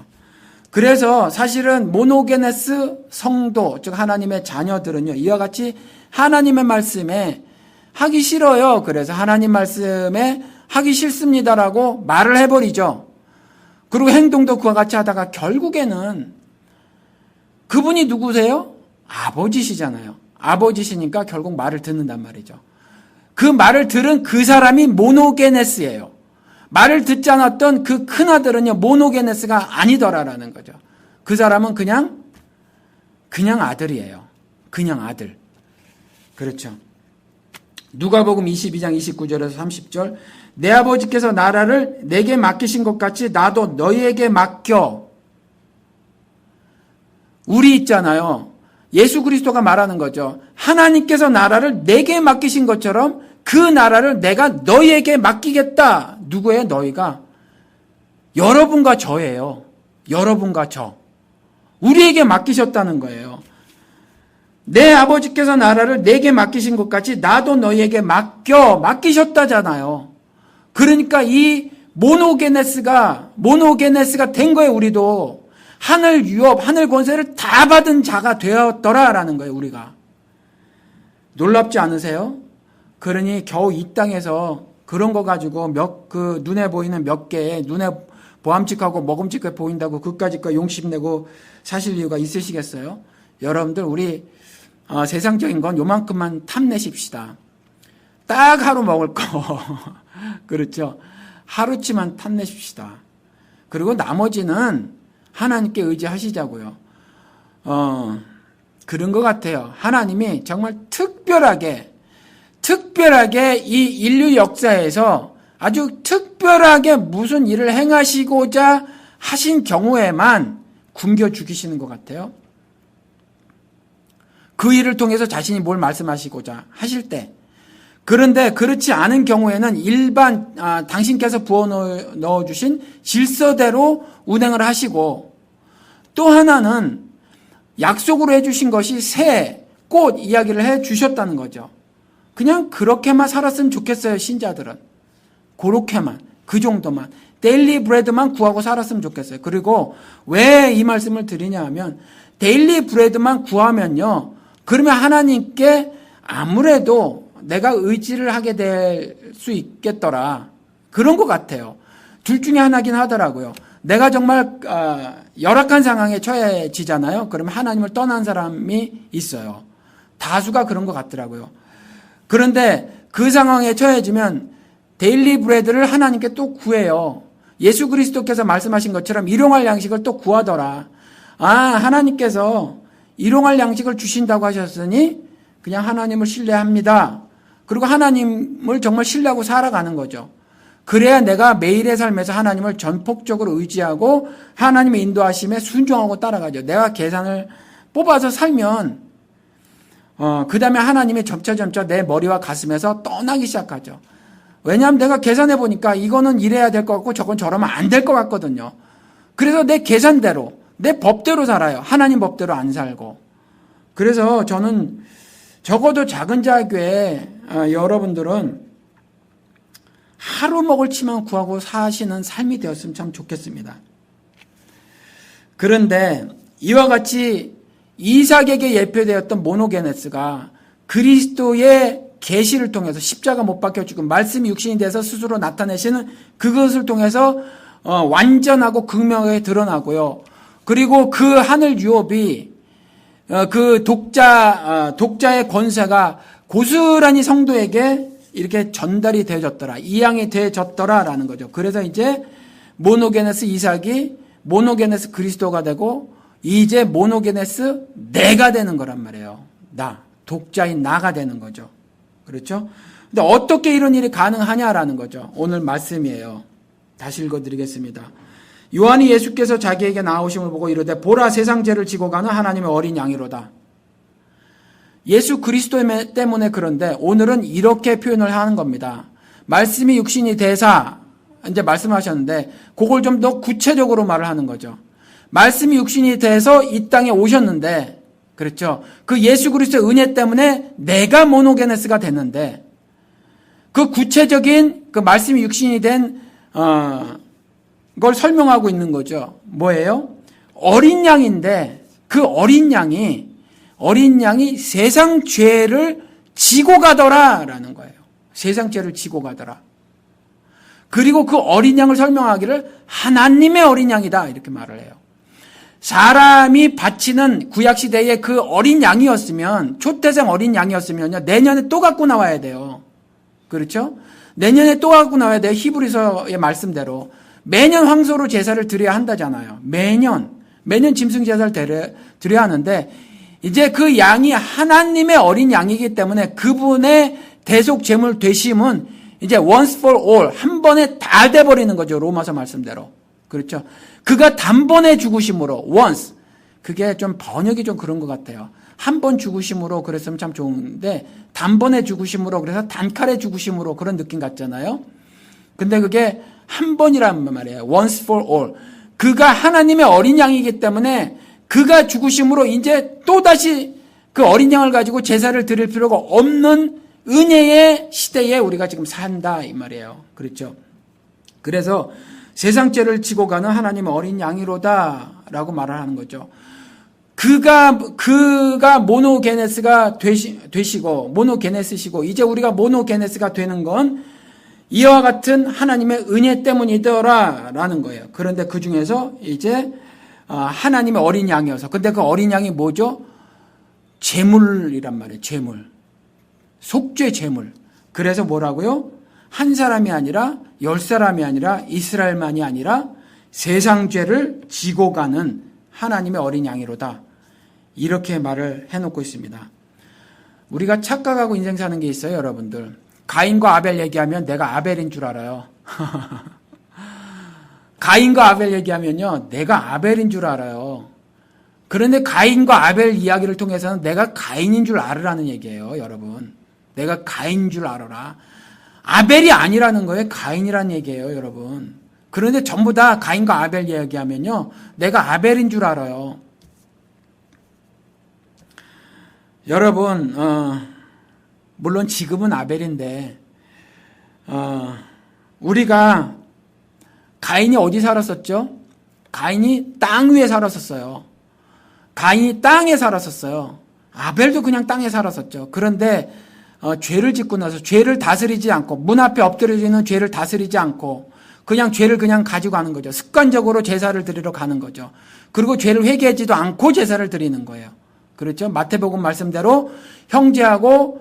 A: 그래서 사실은 모노게네스 성도, 즉 하나님의 자녀들은요, 이와 같이 하나님의 말씀에 하기 싫어요. 그래서 하나님 말씀에 하기 싫습니다라고 말을 해버리죠. 그리고 행동도 그와 같이 하다가 결국에는 그분이 누구세요? 아버지시잖아요. 아버지시니까 결국 말을 듣는단 말이죠. 그 말을 들은 그 사람이 모노게네스예요. 말을 듣지 않았던 그 큰아들은요, 모노게네스가 아니더라라는 거죠. 그 사람은 그냥 아들이에요. 그냥 아들. 그렇죠. 누가복음 22장 29절에서 30절. 내 아버지께서 나라를 내게 맡기신 것 같이 나도 너희에게 맡겨. 우리 있잖아요. 예수 그리스도가 말하는 거죠. 하나님께서 나라를 내게 맡기신 것처럼 그 나라를 내가 너희에게 맡기겠다. 누구예요? 너희가? 여러분과 저예요. 여러분과 저. 우리에게 맡기셨다는 거예요. 내 아버지께서 나라를 내게 맡기신 것 같이 나도 너희에게 맡기셨다잖아요. 그러니까 이 모노게네스가 된 거예요, 우리도. 하늘 유업, 하늘 권세를 다 받은 자가 되었더라라는 거예요, 우리가. 놀랍지 않으세요? 그러니 겨우 이 땅에서 그런 거 가지고 눈에 보이는 몇 개의 눈에 보암직하고 먹음직해 보인다고 그까짓 거 용심내고 사실 이유가 있으시겠어요? 여러분들 우리 세상적인 건 요만큼만 탐내십시다. 딱 하루 먹을 거. 그렇죠? 하루치만 탐내십시다. 그리고 나머지는 하나님께 의지하시자고요. 그런 것 같아요. 하나님이 정말 특별하게 이 인류 역사에서 아주 특별하게 무슨 일을 행하시고자 하신 경우에만 굶겨 죽이시는 것 같아요. 그 일을 통해서 자신이 뭘 말씀하시고자 하실 때. 그런데 그렇지 않은 경우에는 일반 당신께서 부어 넣어주신 질서대로 운행을 하시고, 또 하나는 약속으로 해주신 것이 새, 꽃 이야기를 해주셨다는 거죠. 그냥 그렇게만 살았으면 좋겠어요, 신자들은. 그렇게만, 그 정도만. 데일리 브레드만 구하고 살았으면 좋겠어요. 그리고 왜 이 말씀을 드리냐 하면, 데일리 브레드만 구하면요, 그러면 하나님께 아무래도 내가 의지를 하게 될 수 있겠더라. 그런 것 같아요. 둘 중에 하나긴 하더라고요. 내가 정말 열악한 상황에 처해지잖아요. 그러면 하나님을 떠난 사람이 있어요. 다수가 그런 것 같더라고요. 그런데 그 상황에 처해지면 데일리 브레드를 하나님께 또 구해요. 예수 그리스도께서 말씀하신 것처럼 일용할 양식을 또 구하더라. 하나님께서 일용할 양식을 주신다고 하셨으니 그냥 하나님을 신뢰합니다. 그리고 하나님을 정말 신뢰하고 살아가는 거죠. 그래야 내가 매일의 삶에서 하나님을 전폭적으로 의지하고 하나님의 인도하심에 순종하고 따라가죠. 내가 계산을 뽑아서 살면 그 다음에 하나님이 점차 내 머리와 가슴에서 떠나기 시작하죠. 왜냐하면 내가 계산해 보니까 이거는 이래야 될 것 같고 저건 저러면 안 될 것 같거든요. 그래서 내 계산대로 내 법대로 살아요. 하나님 법대로 안 살고. 그래서 저는 적어도 작은 자교회 여러분들은 하루 먹을 치만 구하고 사시는 삶이 되었으면 참 좋겠습니다. 그런데 이와 같이 이삭에게 예표되었던 모노게네스가 그리스도의 계시를 통해서 십자가 못 박혀 죽은 말씀이 육신이 돼서 스스로 나타내시는 그것을 통해서 완전하고 극명하게 드러나고요. 그리고 그 하늘 유업이 그 독자의 권세가 고스란히 성도에게 이렇게 전달이 되어졌더라. 이양이 되어졌더라라는 거죠. 그래서 이제 모노게네스 이삭이 모노게네스 그리스도가 되고 이제 모노게네스 내가 되는 거란 말이에요. 독자인 나가 되는 거죠. 그렇죠? 근데 어떻게 이런 일이 가능하냐라는 거죠. 오늘 말씀이에요. 다시 읽어드리겠습니다. 요한이 예수께서 자기에게 나오심을 보고 이르되 보라 세상 죄를 지고 가는 하나님의 어린 양이로다. 예수 그리스도 때문에 그런데 오늘은 이렇게 표현을 하는 겁니다. 말씀이 육신이 되사 이제 말씀하셨는데 그걸 좀 더 구체적으로 말을 하는 거죠. 말씀이 육신이 돼서 이 땅에 오셨는데 그렇죠. 그 예수 그리스도의 은혜 때문에 내가 모노게네스가 됐는데 그 구체적인 그 말씀이 육신이 된 걸 설명하고 있는 거죠. 뭐예요? 어린 양인데 그 어린 양이 세상 죄를 지고 가더라라는 거예요. 세상 죄를 지고 가더라. 그리고 그 어린 양을 설명하기를 하나님의 어린 양이다 이렇게 말을 해요. 사람이 바치는 구약시대의 그 어린 양이었으면 초태생 어린 양이었으면요 내년에 또 갖고 나와야 돼요. 그렇죠? 내년에 또 갖고 나와야 돼요. 히브리서의 말씀대로 매년 황소로 제사를 드려야 한다잖아요. 매년 짐승 제사를 드려야 하는데 이제 그 양이 하나님의 어린 양이기 때문에 그분의 대속 제물 되심은 이제 once for all 한 번에 다 돼버리는 거죠. 로마서 말씀대로. 그렇죠? 그가 단번에 죽으심으로 once 그게 좀 번역이 좀 그런 것 같아요. 한 번 죽으심으로 그랬으면 참 좋은데 단번에 죽으심으로 그래서 단칼에 죽으심으로 그런 느낌 같잖아요. 근데 그게 한 번이란 말이에요. once for all. 그가 하나님의 어린 양이기 때문에 그가 죽으심으로 이제 또다시 그 어린 양을 가지고 제사를 드릴 필요가 없는 은혜의 시대에 우리가 지금 산다 이 말이에요. 그렇죠? 그래서 세상 죄를 지고 가는 하나님의 어린 양이로다라고 말을 하는 거죠. 그가 모노게네스가 되시고 모노게네스시고 이제 우리가 모노게네스가 되는 건 이와 같은 하나님의 은혜 때문이더라라는 거예요. 그런데 그 중에서 이제 하나님의 어린 양이어서 근데 그 어린 양이 뭐죠? 제물이란 말이에요. 제물. 속죄 제물. 그래서 뭐라고요? 한 사람이 아니라 10사람이 아니라 이스라엘만이 아니라 세상 죄를 지고 가는 하나님의 어린 양이로다. 이렇게 말을 해놓고 있습니다. 우리가 착각하고 인생 사는 게 있어요, 여러분들. 가인과 아벨 얘기하면 내가 아벨인 줄 알아요. 가인과 아벨 얘기하면요, 내가 아벨인 줄 알아요. 그런데 가인과 아벨 이야기를 통해서는 내가 가인인 줄 알으라는 얘기예요, 여러분. 내가 가인인 줄 알아라. 아벨이 아니라는 거예요. 가인이라는 얘기예요, 여러분. 그런데 전부 다 가인과 아벨 이야기하면요, 내가 아벨인 줄 알아요. 여러분, 물론 지금은 아벨인데, 우리가 가인이 어디 살았었죠? 가인이 땅 위에 살았었어요. 가인이 땅에 살았었어요. 아벨도 그냥 땅에 살았었죠. 그런데 죄를 짓고 나서 죄를 다스리지 않고 문 앞에 엎드려지는 죄를 다스리지 않고 그냥 죄를 그냥 가지고 가는 거죠. 습관적으로 제사를 드리러 가는 거죠. 그리고 죄를 회개하지도 않고 제사를 드리는 거예요. 그렇죠? 마태복음 말씀대로 형제하고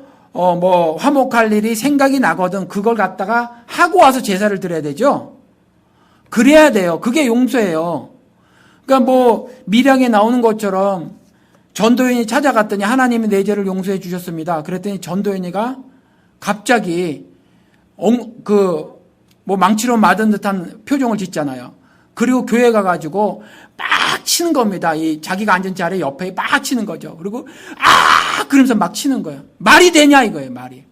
A: 화목할 일이 생각이 나거든 그걸 갖다가 하고 와서 제사를 드려야 되죠. 그래야 돼요. 그게 용서예요. 그러니까 밀양에 나오는 것처럼 전도연이 찾아갔더니 하나님이 내 죄를 용서해 주셨습니다. 그랬더니 전도연이가 갑자기 망치로 맞은 듯한 표정을 짓잖아요. 그리고 교회 가가지고 막 치는 겁니다. 자기가 앉은 자리 옆에 막 치는 거죠. 그리고 그러면서 막 치는 거예요. 말이 되냐 이거예요. 말이.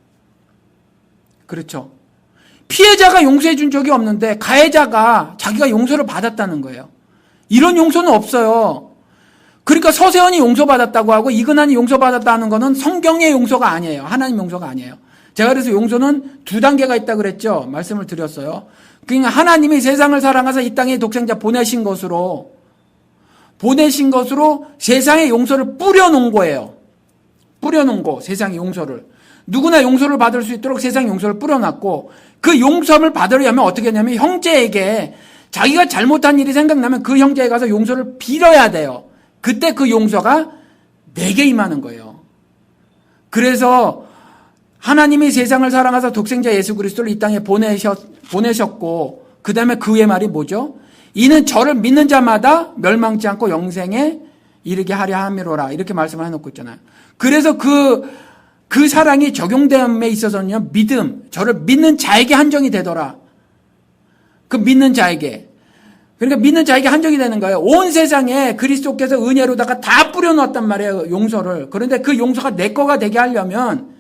A: 그렇죠. 피해자가 용서해 준 적이 없는데 가해자가 자기가 용서를 받았다는 거예요. 이런 용서는 없어요. 그러니까 서세원이 용서받았다고 하고 이근한이 용서받았다는 거는 성경의 용서가 아니에요. 하나님 용서가 아니에요. 제가 그래서 용서는 두 단계가 있다고 그랬죠. 말씀을 드렸어요. 그러니까 하나님이 세상을 사랑하사 이 땅에 독생자 보내신 것으로 세상에 용서를 뿌려놓은 거예요. 뿌려놓은 거, 세상에 용서를. 누구나 용서를 받을 수 있도록 세상에 용서를 뿌려놨고 그 용서를 받으려면 어떻게 하냐면 형제에게 자기가 잘못한 일이 생각나면 그 형제에 가서 용서를 빌어야 돼요. 그때 그 용서가 내게 임하는 거예요. 그래서 하나님이 세상을 사랑하사 독생자 예수 그리스도를 이 땅에 보내셨고 그 다음에 그 후의 말이 뭐죠? 이는 저를 믿는 자마다 멸망치 않고 영생에 이르게 하려 함이로라 이렇게 말씀을 해놓고 있잖아요. 그래서 그 사랑이 적용됨에 있어서는요 믿음, 저를 믿는 자에게 한정이 되더라. 그 믿는 자에게. 그러니까 믿는 자에게 한정이 되는 거예요. 온 세상에 그리스도께서 은혜로다가 다 뿌려놓았단 말이에요. 용서를. 그런데 그 용서가 내 거가 되게 하려면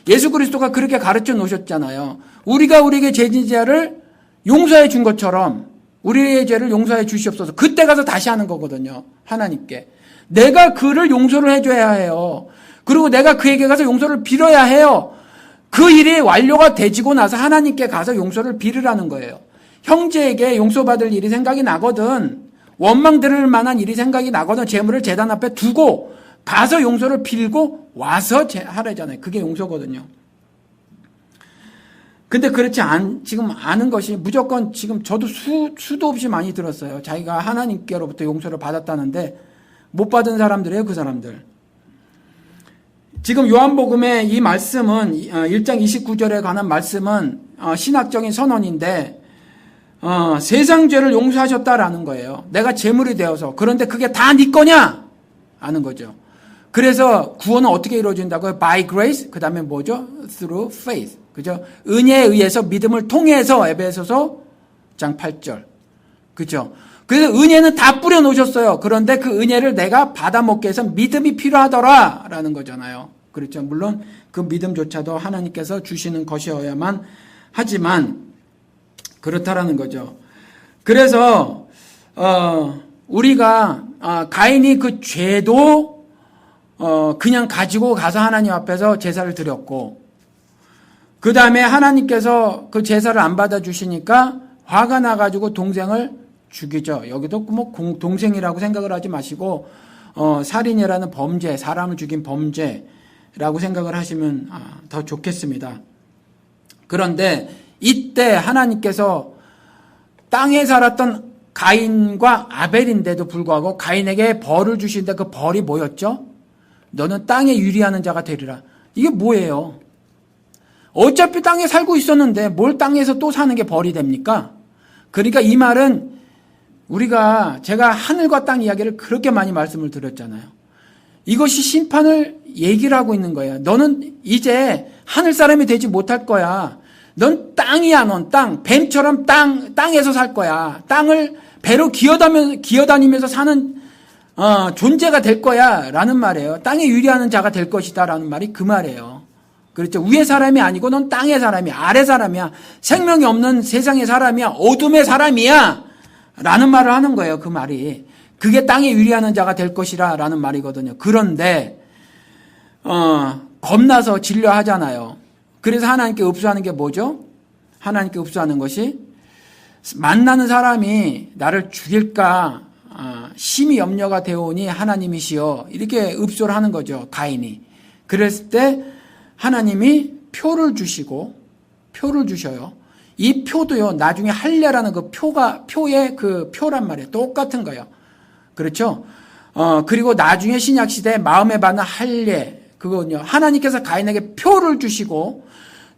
A: 예수 그리스도가 그렇게 가르쳐 놓으셨잖아요. 우리가 우리에게 죄진자를 용서해 준 것처럼 우리의 죄를 용서해 주시옵소서. 그때 가서 다시 하는 거거든요. 하나님께. 내가 그를 용서를 해줘야 해요. 그리고 내가 그에게 가서 용서를 빌어야 해요. 그 일이 완료가 되지고 나서 하나님께 가서 용서를 빌으라는 거예요. 형제에게 용서받을 일이 생각이 나거든 원망 들을 만한 일이 생각이 나거든 재물을 제단 앞에 두고 가서 용서를 빌고 와서 하래잖아요. 그게 용서거든요. 근데 그렇지 지금 아는 것이 무조건 지금 저도 수도 없이 많이 들었어요. 자기가 하나님께로부터 용서를 받았다는데 못 받은 사람들이에요. 그 사람들. 지금 요한복음의 이 말씀은 1장 29절에 관한 말씀은 신학적인 선언인데 세상 죄를 용서하셨다라는 거예요. 내가 제물이 되어서. 그런데 그게 다 네 거냐? 아는 거죠. 그래서 구원은 어떻게 이루어진다고요? By grace. 그 다음에 뭐죠? Through faith. 그죠? 은혜에 의해서 믿음을 통해서 에베소서 장 8절. 그죠? 그래서 은혜는 다 뿌려놓으셨어요. 그런데 그 은혜를 내가 받아먹기 위해서 믿음이 필요하더라라는 거잖아요. 그렇죠? 물론 그 믿음조차도 하나님께서 주시는 것이어야만 하지만 그렇다라는 거죠. 그래서 우리가 가인이 그 죄도 그냥 가지고 가서 하나님 앞에서 제사를 드렸고 그 다음에 하나님께서 그 제사를 안 받아주시니까 화가 나가지고 동생을 죽이죠. 여기도 동생이라고 생각을 하지 마시고 살인이라는 범죄, 사람을 죽인 범죄라고 생각을 하시면 더 좋겠습니다. 그런데 이때 하나님께서 땅에 살았던 가인과 아벨인데도 불구하고 가인에게 벌을 주시는데 그 벌이 뭐였죠? 너는 땅에 유리하는 자가 되리라. 이게 뭐예요? 어차피 땅에 살고 있었는데 뭘 땅에서 또 사는 게 벌이 됩니까? 그러니까 이 말은 제가 하늘과 땅 이야기를 그렇게 많이 말씀을 드렸잖아요. 이것이 심판을 얘기를 하고 있는 거예요. 너는 이제 하늘 사람이 되지 못할 거야. 넌 땅이야, 넌 땅. 뱀처럼 땅에서 살 거야. 땅을 배로 기어다니면서 사는 존재가 될 거야. 라는 말이에요. 땅에 유리하는 자가 될 것이다. 라는 말이 그 말이에요. 그렇죠. 위의 사람이 아니고 넌 땅의 사람이야. 아래 사람이야. 생명이 없는 세상의 사람이야. 어둠의 사람이야. 라는 말을 하는 거예요. 그 말이. 그게 땅에 유리하는 자가 될 것이라. 라는 말이거든요. 그런데 겁나서 진료하잖아요. 그래서 하나님께 읍수하는 게 뭐죠? 하나님께 읍수하는 것이 만나는 사람이 나를 죽일까 심히 염려가 되오니 하나님이시여 이렇게 읍소를 하는 거죠. 가인이. 그랬을 때 하나님이 표를 주셔요. 이 표도요, 나중에 할례라는 그 표의 그 표란 말이에요. 똑같은 거예요. 그렇죠? 그리고 나중에 신약시대에 마음에 받는 할례, 그거는요, 하나님께서 가인에게 표를 주시고,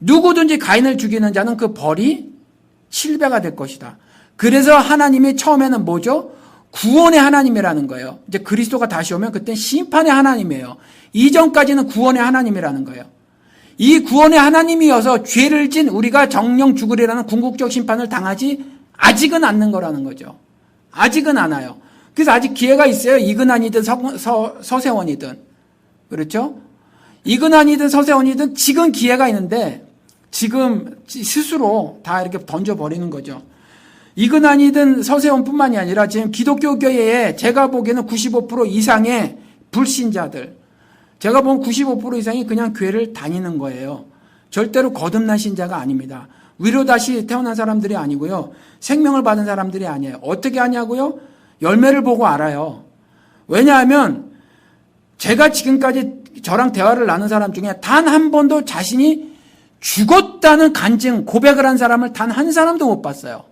A: 누구든지 가인을 죽이는 자는 그 벌이 7배가 될 것이다. 그래서 하나님이 처음에는 뭐죠? 구원의 하나님이라는 거예요. 이제 그리스도가 다시 오면 그땐 심판의 하나님이에요. 이전까지는 구원의 하나님이라는 거예요. 이 구원의 하나님이어서 죄를 진 우리가 정령 죽으리라는 궁극적 심판을 당하지 아직은 않는 거라는 거죠. 아직은 않아요. 그래서 아직 기회가 있어요. 이근환이든 서세원이든. 그렇죠? 이근환이든 서세원이든 지금 기회가 있는데 지금 스스로 다 이렇게 던져버리는 거죠. 이근환이든 서세원뿐만이 아니라 지금 기독교 교회에 제가 보기에는 95% 이상의 불신자들, 제가 본 95% 이상이 그냥 교회를 다니는 거예요. 절대로 거듭난 신자가 아닙니다. 위로 다시 태어난 사람들이 아니고요. 생명을 받은 사람들이 아니에요. 어떻게 하냐고요? 열매를 보고 알아요. 왜냐하면 제가 지금까지 저랑 대화를 나눈 사람 중에 단 한 번도 자신이 죽었다는 간증, 고백을 한 사람을 단 한 사람도 못 봤어요.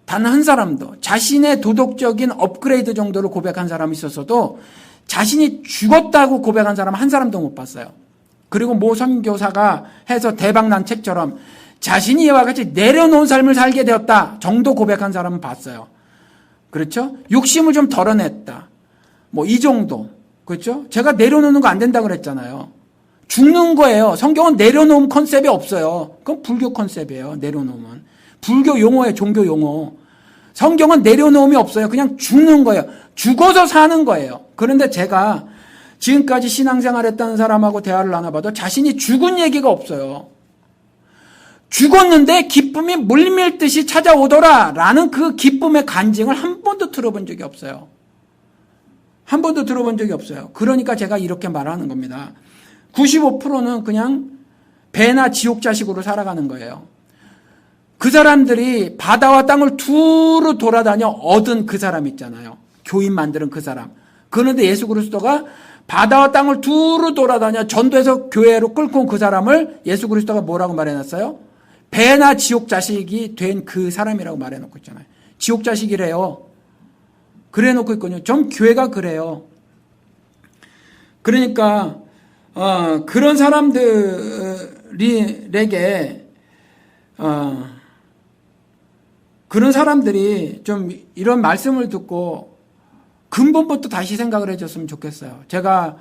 A: 단 한 사람도. 자신의 도덕적인 업그레이드 정도로 고백한 사람이 있었어도 자신이 죽었다고 고백한 사람 한 사람도 못 봤어요. 그리고 모 선교사가 해서 대박난 책처럼 자신이 이와 같이 내려놓은 삶을 살게 되었다 정도 고백한 사람은 봤어요. 그렇죠? 욕심을 좀 덜어냈다. 뭐 이 정도. 그렇죠? 제가 내려놓는 거 안 된다 그랬잖아요. 죽는 거예요. 성경은 내려놓음 컨셉이 없어요. 그건 불교 컨셉이에요. 내려놓으면. 불교 용어예요. 종교 용어. 성경은 내려놓음이 없어요. 그냥 죽는 거예요. 죽어서 사는 거예요. 그런데 제가 지금까지 신앙생활 했다는 사람하고 대화를 나눠봐도 자신이 죽은 얘기가 없어요. 죽었는데 기쁨이 물밀듯이 찾아오더라 라는 그 기쁨의 간증을 한 번도 들어본 적이 없어요. 한 번도 들어본 적이 없어요. 그러니까 제가 이렇게 말하는 겁니다. 95%는 그냥 배나 지옥 자식으로 살아가는 거예요. 그 사람들이 바다와 땅을 두루 돌아다녀 얻은 그 사람 있잖아요. 교인 만드는 그 사람. 그런데 예수 그리스도가 바다와 땅을 두루 돌아다녀 전도해서 교회로 끌고 온 그 사람을 예수 그리스도가 뭐라고 말해놨어요? 배나 지옥 자식이 된 그 사람이라고 말해놓고 있잖아요. 지옥 자식이래요. 그래 놓고 있거든요. 좀 교회가 그래요. 그러니까 그런 사람들에게 그런 사람들이 좀 이런 말씀을 듣고 근본부터 다시 생각을 해줬으면 좋겠어요. 제가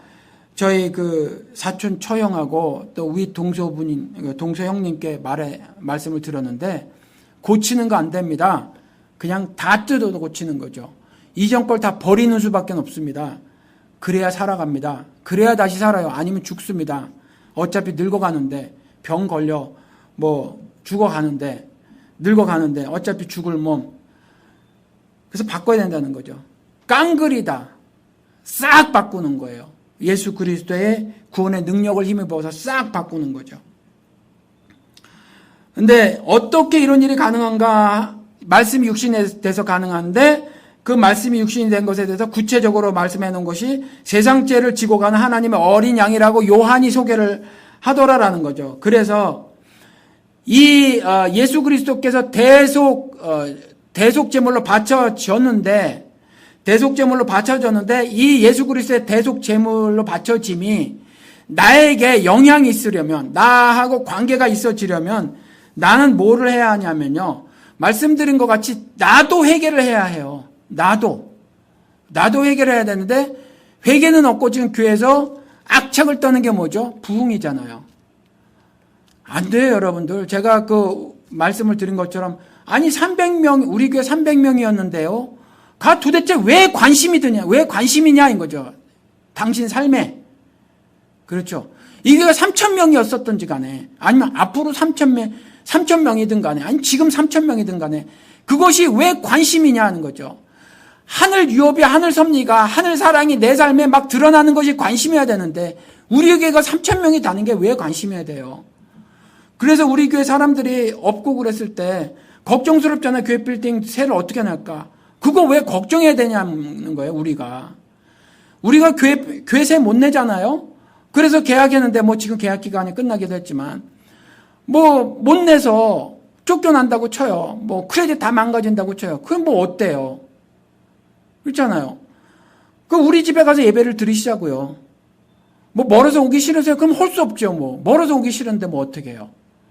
A: 저희 그 사촌 처형하고 또 위 동서분인 동서 형님께 말씀을 드렸는데 고치는 거 안 됩니다. 그냥 다 뜯어도 고치는 거죠. 이전 걸 다 버리는 수밖에 없습니다. 그래야 살아갑니다. 그래야 다시 살아요. 아니면 죽습니다. 어차피 늙어가는데 병 걸려 뭐 죽어가는데 늙어가는데 어차피 죽을 몸. 그래서 바꿔야 된다는 거죠. 깡그리다. 싹 바꾸는 거예요. 예수 그리스도의 구원의 능력을 힘입어서 싹 바꾸는 거죠. 근데 어떻게 이런 일이 가능한가? 말씀이 육신에 대해서 가능한데 그 말씀이 육신이 된 것에 대해서 구체적으로 말씀해 놓은 것이 세상 죄를 지고 가는 하나님의 어린 양이라고 요한이 소개를 하더라라는 거죠. 그래서 이 예수 그리스도께서 대속제물로 바쳐졌는데 이 예수 그리스도의 대속제물로 바쳐짐이 나에게 영향이 있으려면, 나하고 관계가 있어지려면 나는 뭐를 해야 하냐면요. 말씀드린 것 같이 나도 회개를 해야 해요. 나도 회개를 해야 되는데 회개는 없고 지금 교회에서 악착을 떠는 게 뭐죠? 부흥이잖아요. 안 돼요, 여러분들. 제가 그 말씀을 드린 것처럼 아니 300명 우리 교회 300명이었는데요. 가 도대체 왜 관심이 드냐? 왜 관심이냐 인 거죠. 당신 삶에. 그렇죠. 이 교회가 3,000명이었었던지 간에 아니면 앞으로 3,000명이든 간에 아니 지금 3,000명이든 간에 그것이 왜 관심이냐 하는 거죠. 하늘 유업이 하늘 섭리가 하늘 사랑이 내 삶에 막 드러나는 것이 관심이어야 되는데 우리 교회가 3,000명이 다는 게 왜 관심이어야 돼요. 그래서 우리 교회 사람들이 없고 그랬을 때 걱정스럽잖아요. 교회 빌딩 세를 어떻게 낼까. 그거 왜 걱정해야 되냐는 거예요. 우리가 교회세 못 내잖아요. 그래서 계약했는데 뭐 지금 계약 기간이 끝나기도 했지만 뭐 못 내서 쫓겨난다고 쳐요. 뭐 크레딧 다 망가진다고 쳐요. 그건 뭐 어때요? 그렇잖아요. 그 우리 집에 가서 예배를 드리시자고요. 뭐 멀어서 오기 싫으세요? 그럼 할 수 없죠. 뭐 멀어서 오기 싫은데 뭐 어떻게 해요?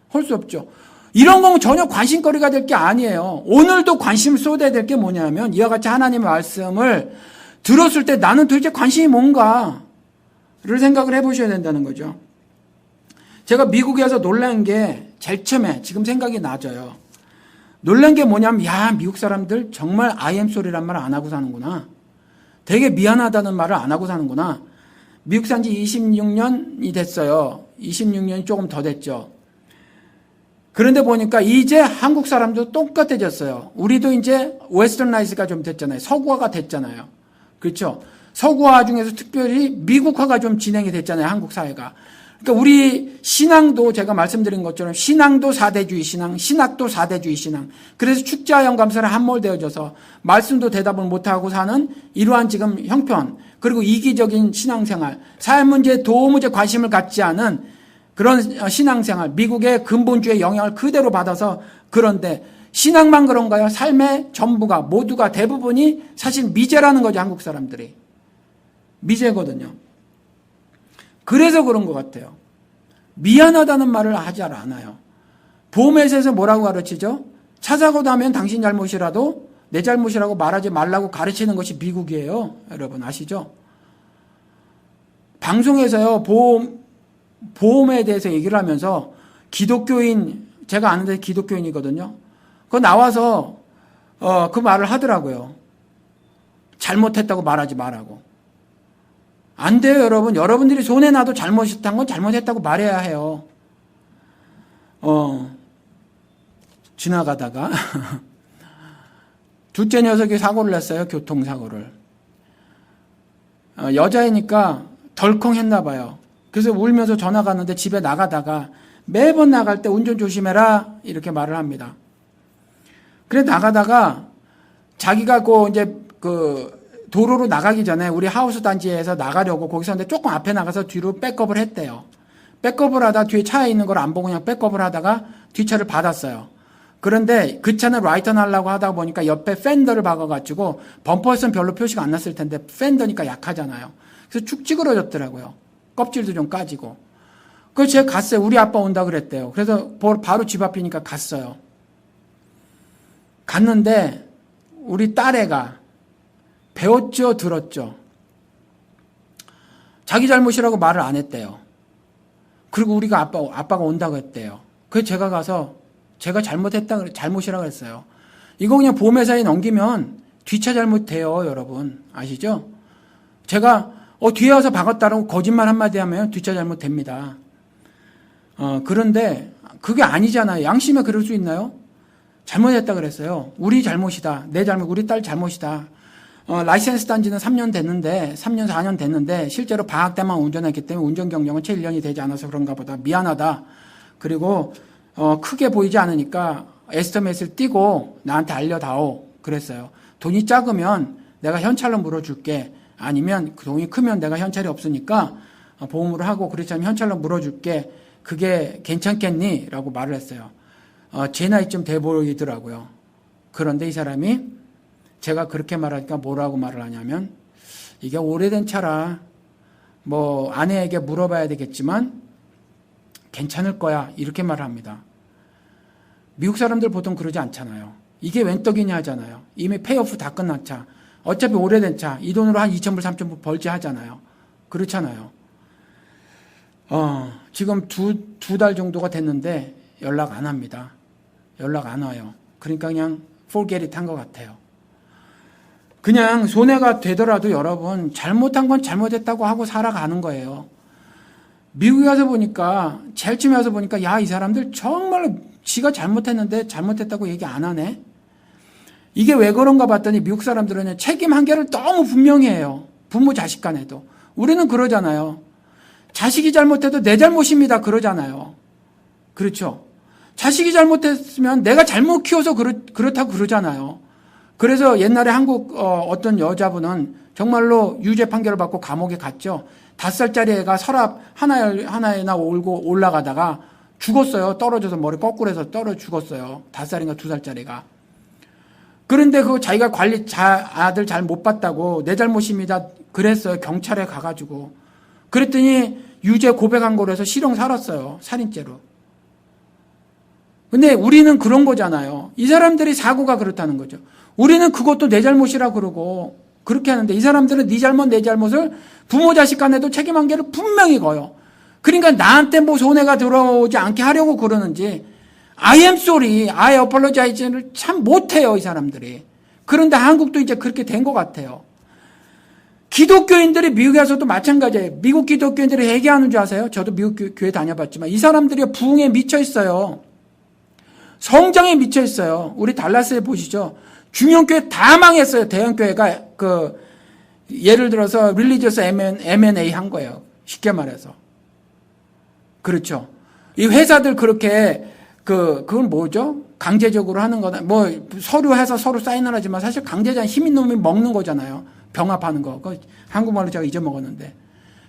A: 할 수 없죠. 이런 건 전혀 관심거리가 될 게 아니에요. 오늘도 관심을 쏟아야 될 게 뭐냐면 이와 같이 하나님의 말씀을 들었을 때 나는 도대체 관심이 뭔가를 생각을 해보셔야 된다는 거죠. 제가 미국에 와서 놀란 게 제일 처음에 지금 생각이 나져요. 놀란 게 뭐냐면 야 미국 사람들 정말 I am sorry란 말을 안 하고 사는구나. 되게 미안하다는 말을 안 하고 사는구나. 미국 산 지 26년이 됐어요. 26년이 조금 더 됐죠. 그런데 보니까 이제 한국 사람도 똑같아졌어요. 우리도 이제 웨스턴라이즈가 좀 됐잖아요. 서구화가 됐잖아요. 그렇죠? 서구화 중에서 특별히 미국화가 좀 진행이 됐잖아요. 한국 사회가. 그러니까 우리 신앙도 제가 말씀드린 것처럼 신앙도 4대주의 신앙, 신학도 4대주의 신앙. 그래서 축제와 영감사를 함몰되어져서 말씀도 대답을 못하고 사는 이러한 지금 형편, 그리고 이기적인 신앙생활, 사회 문제에 도무지 관심을 갖지 않은 그런 신앙생활, 미국의 근본주의 영향을 그대로 받아서 그런데 신앙만 그런가요? 삶의 전부가 모두가 대부분이 사실 미제라는 거죠. 한국 사람들이. 미제거든요. 그래서 그런 것 같아요. 미안하다는 말을 하지 않아요. 보험회사에서 뭐라고 가르치죠? 차 사고 나면 당신 잘못이라도 내 잘못이라고 말하지 말라고 가르치는 것이 미국이에요. 여러분 아시죠? 방송에서요. 보험에 대해서 얘기를 하면서 기독교인, 제가 아는 데 기독교인이거든요. 그거 나와서 그 말을 하더라고요. 잘못했다고 말하지 말라고. 안 돼요, 여러분. 여러분들이 손에 나도 잘못했던 건 잘못했다고 말해야 해요. 지나가다가 둘째 녀석이 사고를 냈어요. 교통사고를. 여자이니까 덜컹 했나 봐요. 그래서 울면서 전화가 왔는데 집에 나가다가 매번 나갈 때 운전 조심해라 이렇게 말을 합니다. 그래 나가다가 자기가 이제 도로로 나가기 전에 우리 하우스 단지에서 나가려고 거기서 근데 조금 앞에 나가서 뒤로 백업을 했대요. 백업을 하다 뒤에 차에 있는 걸 안 보고 그냥 백업을 하다가 뒷차를 받았어요. 그런데 그 차는 라이턴 하려고 하다 보니까 옆에 팬더를 박아가지고 범퍼에서는 별로 표시가 안 났을 텐데 팬더니까 약하잖아요. 그래서 축 찌그러졌더라고요. 껍질도 좀 까지고. 그래서 제가 갔어요. 우리 아빠 온다 그랬대요. 그래서 바로 집 앞이니까 갔어요. 갔는데 우리 딸애가 배웠죠, 들었죠. 자기 잘못이라고 말을 안 했대요. 그리고 우리가 아빠가 온다고 했대요. 그래서 제가 가서 제가 잘못이라고 했어요. 이거 그냥 보험회사에 넘기면 뒷차 잘못돼요, 여러분. 아시죠? 제가 뒤에 와서 박았다라고 거짓말 한마디 하면 뒷차 잘못됩니다. 그런데 그게 아니잖아요. 양심에 그럴 수 있나요? 잘못했다 그랬어요. 우리 잘못이다. 내 잘못, 우리 딸 잘못이다. 라이센스 딴지는 3년 됐는데, 3년, 4년 됐는데, 실제로 방학 때만 운전했기 때문에 운전 경력은 채 1년이 되지 않아서 그런가 보다. 미안하다. 그리고, 크게 보이지 않으니까 에스터맷을 띄고 나한테 알려다오. 그랬어요. 돈이 작으면 내가 현찰로 물어줄게. 아니면 그 돈이 크면 내가 현찰이 없으니까 보험으로 하고 그렇지 않으면 현찰로 물어줄게. 그게 괜찮겠니? 라고 말을 했어요. 제 나이쯤 돼 보이더라고요. 그런데 이 사람이 제가 그렇게 말하니까 뭐라고 말을 하냐면 이게 오래된 차라 뭐 아내에게 물어봐야 되겠지만 괜찮을 거야 이렇게 말을 합니다. 미국 사람들 보통 그러지 않잖아요. 이게 웬 떡이냐 하잖아요. 이미 페이오프 다 끝난 차. 어차피 오래된 차. 이 돈으로 한 2,000불 3,000불 벌지 하잖아요. 그렇잖아요. 지금 두 달 정도가 됐는데 연락 안 합니다. 연락 안 와요. 그러니까 그냥 forget it 한 것 같아요. 그냥 손해가 되더라도 여러분 잘못한 건 잘못했다고 하고 살아가는 거예요. 미국에 가서 보니까 제일 처음에 와서 보니까 야, 이 사람들 정말로 지가 잘못했는데 잘못했다고 얘기 안 하네. 이게 왜 그런가 봤더니 미국 사람들은 책임 한계를 너무 분명히 해요. 부모 자식 간에도. 우리는 그러잖아요. 자식이 잘못해도 내 잘못입니다. 그러잖아요. 그렇죠. 자식이 잘못했으면 내가 잘못 키워서 그렇다고 그러잖아요. 그래서 옛날에 한국 어떤 여자분은 정말로 유죄 판결을 받고 감옥에 갔죠. 5살짜리 애가 서랍 하나에나 올고 올라가다가 죽었어요. 떨어져서 머리 거꾸로 해서 떨어져 죽었어요. 5살인가 2살짜리가. 그런데 그 자기가 아들 잘 못 봤다고 내 잘못입니다. 그랬어요. 경찰에 가가지고. 그랬더니 유죄 고백한 거로 해서 실형 살았어요. 살인죄로. 근데 우리는 그런 거잖아요. 이 사람들이 사고가 그렇다는 거죠. 우리는 그것도 내 잘못이라 그러고 그렇게 하는데 이 사람들은 네 잘못 내 잘못을 부모 자식 간에도 책임 관계를 분명히 거요. 그러니까 나한테 뭐 손해가 들어오지 않게 하려고 그러는지 I am sorry, I apologize를 참 못해요, 이 사람들이. 그런데 한국도 이제 그렇게 된 것 같아요. 기독교인들이 미국에서도 마찬가지예요. 미국 기독교인들이 회개하는 줄 아세요? 저도 미국 교회 다녀봤지만 이 사람들이 부흥에 미쳐 있어요. 성장에 미쳐 있어요. 우리 달라스에 보시죠. 중형교회 다 망했어요. 대형교회가 예를 들어서 릴리지어스 M&A 한 거예요. 쉽게 말해서. 그렇죠. 이 회사들 그렇게 그건 뭐죠? 강제적으로 하는 거다. 뭐 서류해서 서로 사인을 하지만 사실 강제자 힘있는 놈이 먹는 거잖아요. 병합하는 거. 한국말로 제가 잊어먹었는데.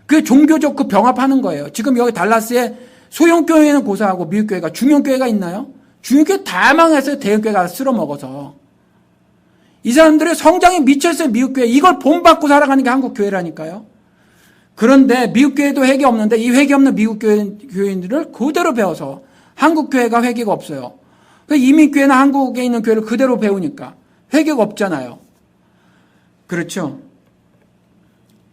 A: 그게 종교적 그 병합하는 거예요. 지금 여기 달라스에 소형교회는 고사하고 미국교회가 중형교회가 있나요? 중형교회 다 망했어요. 대형교회가 쓸어먹어서. 이 사람들의 성장에 미쳤어요. 미국교회. 이걸 본받고 살아가는 게 한국교회라니까요. 그런데 미국교회도 회개 없는데 이 회개 없는 미국교회인들을 그대로 배워서 한국교회가 회개가 없어요. 이민교회나 한국에 있는 교회를 그대로 배우니까 회개가 없잖아요. 그렇죠?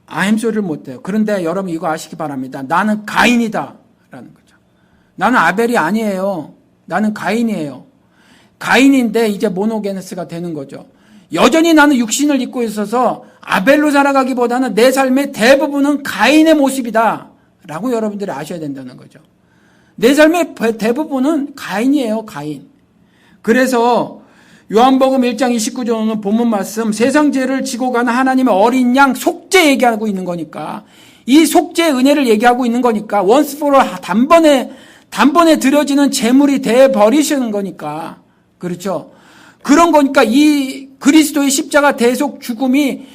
A: 아임소리를 못해요. 그런데 여러분 이거 아시기 바랍니다. 나는 가인이다 라는 거죠. 나는 아벨이 아니에요. 나는 가인이에요. 가인인데 이제 모노게네스가 되는 거죠. 여전히 나는 육신을 입고 있어서 아벨로 살아가기보다는 내 삶의 대부분은 가인의 모습이다 라고 여러분들이 아셔야 된다는 거죠. 내 삶의 대부분은 가인이에요. 가인. 그래서 요한복음 1장 29절은 본문 말씀 세상 죄를 지고 가는 하나님의 어린 양 속죄 얘기하고 있는 거니까 이 속죄의 은혜를 얘기하고 있는 거니까 once for all 단번에 드려지는 재물이 돼 버리시는 거니까 그렇죠. 그런 거니까 이 그리스도의 십자가 대속 죽음이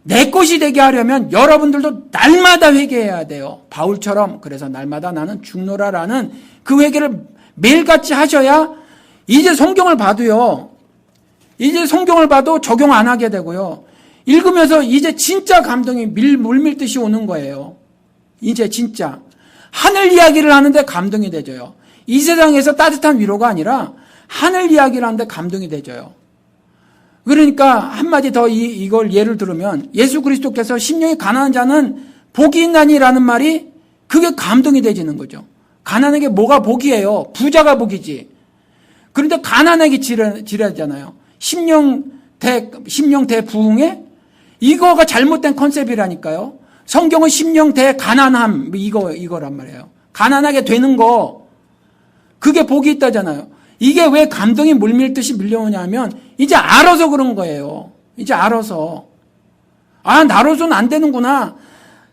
A: 내 것이 되게 하려면 여러분들도 날마다 회개해야 돼요. 바울처럼 그래서 날마다 나는 죽노라라는 그 회개를 매일같이 하셔야 이제 성경을 봐도요. 이제 성경을 봐도 적용 안 하게 되고요. 읽으면서 이제 진짜 감동이 물밀듯이 오는 거예요. 이제 진짜. 하늘 이야기를 하는데 감동이 되져요. 이 세상에서 따뜻한 위로가 아니라 하늘 이야기를 하는데 감동이 되져요. 그러니까 한마디 더 이걸 예를 들으면 예수 그리스도께서 심령이 가난한 자는 복이 있나니라는 말이 그게 감동이 되지는 거죠. 가난에게 뭐가 복이에요? 부자가 복이지. 그런데 가난에게 지뢰잖아요. 심령 대부흥에 이거가 잘못된 컨셉이라니까요. 성경은 심령 대가난함 이거란 말이에요. 가난하게 되는 거 그게 복이 있다잖아요. 이게 왜 감동이 물밀듯이 밀려오냐면 이제 알아서 그런 거예요. 이제 알아서. 아, 나로서는 안 되는구나.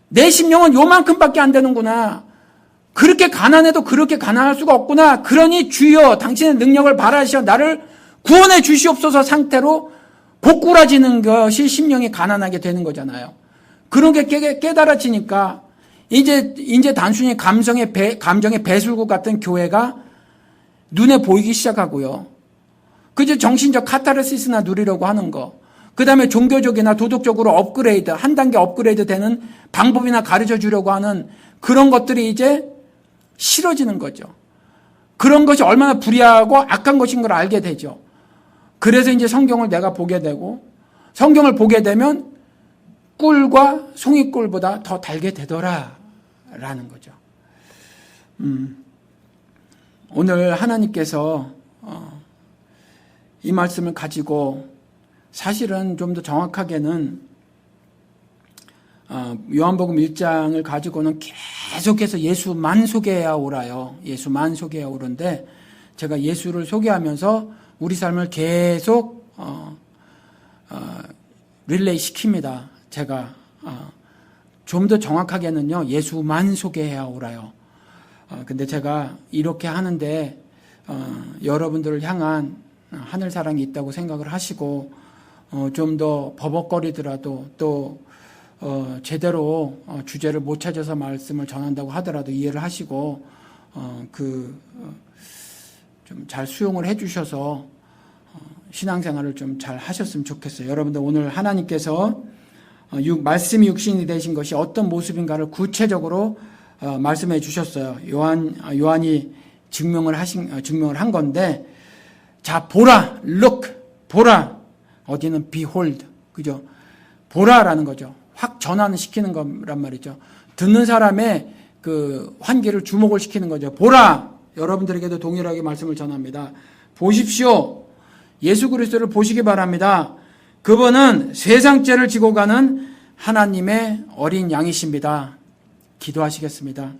A: 내 심령은 요만큼밖에 안 되는구나. 그렇게 가난해도 그렇게 가난할 수가 없구나. 그러니 주여 당신의 능력을 발하시어 나를 구원해 주시옵소서 상태로 고꾸라지는 것이 심령이 가난하게 되는 거잖아요. 그런 게 깨달아지니까 이제 단순히 감정의 배술국 같은 교회가 눈에 보이기 시작하고요. 그저 정신적 카타르시스나 누리려고 하는 거. 그 다음에 종교적이나 도덕적으로 업그레이드, 한 단계 업그레이드 되는 방법이나 가르쳐 주려고 하는 그런 것들이 이제 싫어지는 거죠. 그런 것이 얼마나 불의하고 악한 것인 걸 알게 되죠. 그래서 이제 성경을 내가 보게 되고 성경을 보게 되면 꿀과 송이꿀보다 더 달게 되더라라는 거죠. 오늘 하나님께서 이 말씀을 가지고 사실은 좀 더 정확하게는 요한복음 1장을 가지고는 계속해서 예수만 소개해야 오라요. 예수만 소개해야 오는데 제가 예수를 소개하면서 우리 삶을 계속 릴레이 시킵니다. 제가 좀 더 정확하게는요. 예수만 소개해야 오라요. 근데 제가 이렇게 하는데 여러분들을 향한 하늘 사랑이 있다고 생각을 하시고 좀 더 버벅거리더라도 또 제대로 주제를 못 찾아서 말씀을 전한다고 하더라도 이해를 하시고 좀 잘 수용을 해주셔서 신앙생활을 좀 잘 하셨으면 좋겠어요. 여러분들 오늘 하나님께서 말씀이 육신이 되신 것이 어떤 모습인가를 구체적으로 말씀해 주셨어요. 요한이 증명을 한 건데, 자, 보라, look, 보라. 어디는 behold, 그죠? 보라라는 거죠. 확 전환을 시키는 거란 말이죠. 듣는 사람의 그 환기를 주목을 시키는 거죠. 보라! 여러분들에게도 동일하게 말씀을 전합니다. 보십시오. 예수 그리스도를 보시기 바랍니다. 그분은 세상 죄를 지고 가는 하나님의 어린 양이십니다. 기도하시겠습니다.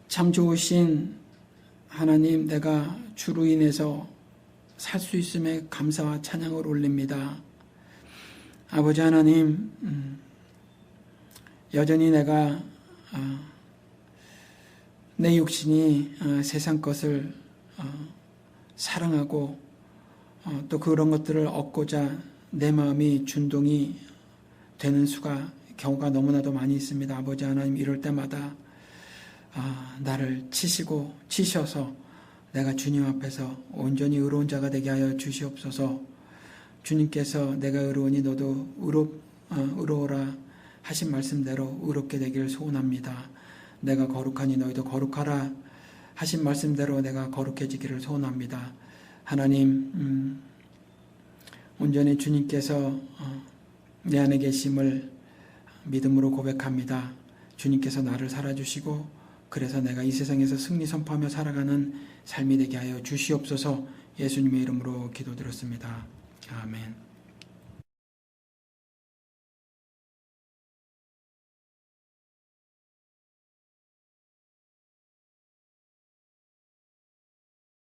A: 참 좋으신 하나님, 내가 주로 인해서 살 수 있음에 감사와 찬양을 올립니다. 아버지 하나님, 여전히 내가 내 육신이 세상 것을 사랑하고 또 그런 것들을 얻고자 내 마음이 준동이 되는 경우가 너무나도 많이 있습니다. 아버지 하나님, 이럴 때마다 나를 치셔서 내가 주님 앞에서 온전히 의로운 자가 되게 하여 주시옵소서. 주님께서 내가 의로우니 너도 의로워라 하신 말씀대로 의롭게 되기를 소원합니다. 내가 거룩하니 너희도 거룩하라 하신 말씀대로 내가 거룩해지기를 소원합니다. 하나님, 온전히 주님께서 내 안에 계심을 믿음으로 고백합니다. 주님께서 나를 살아주시고 그래서 내가 이 세상에서 승리 선포하며 살아가는 삶이 되게 하여 주시옵소서. 예수님의 이름으로 기도드렸습니다. 아멘.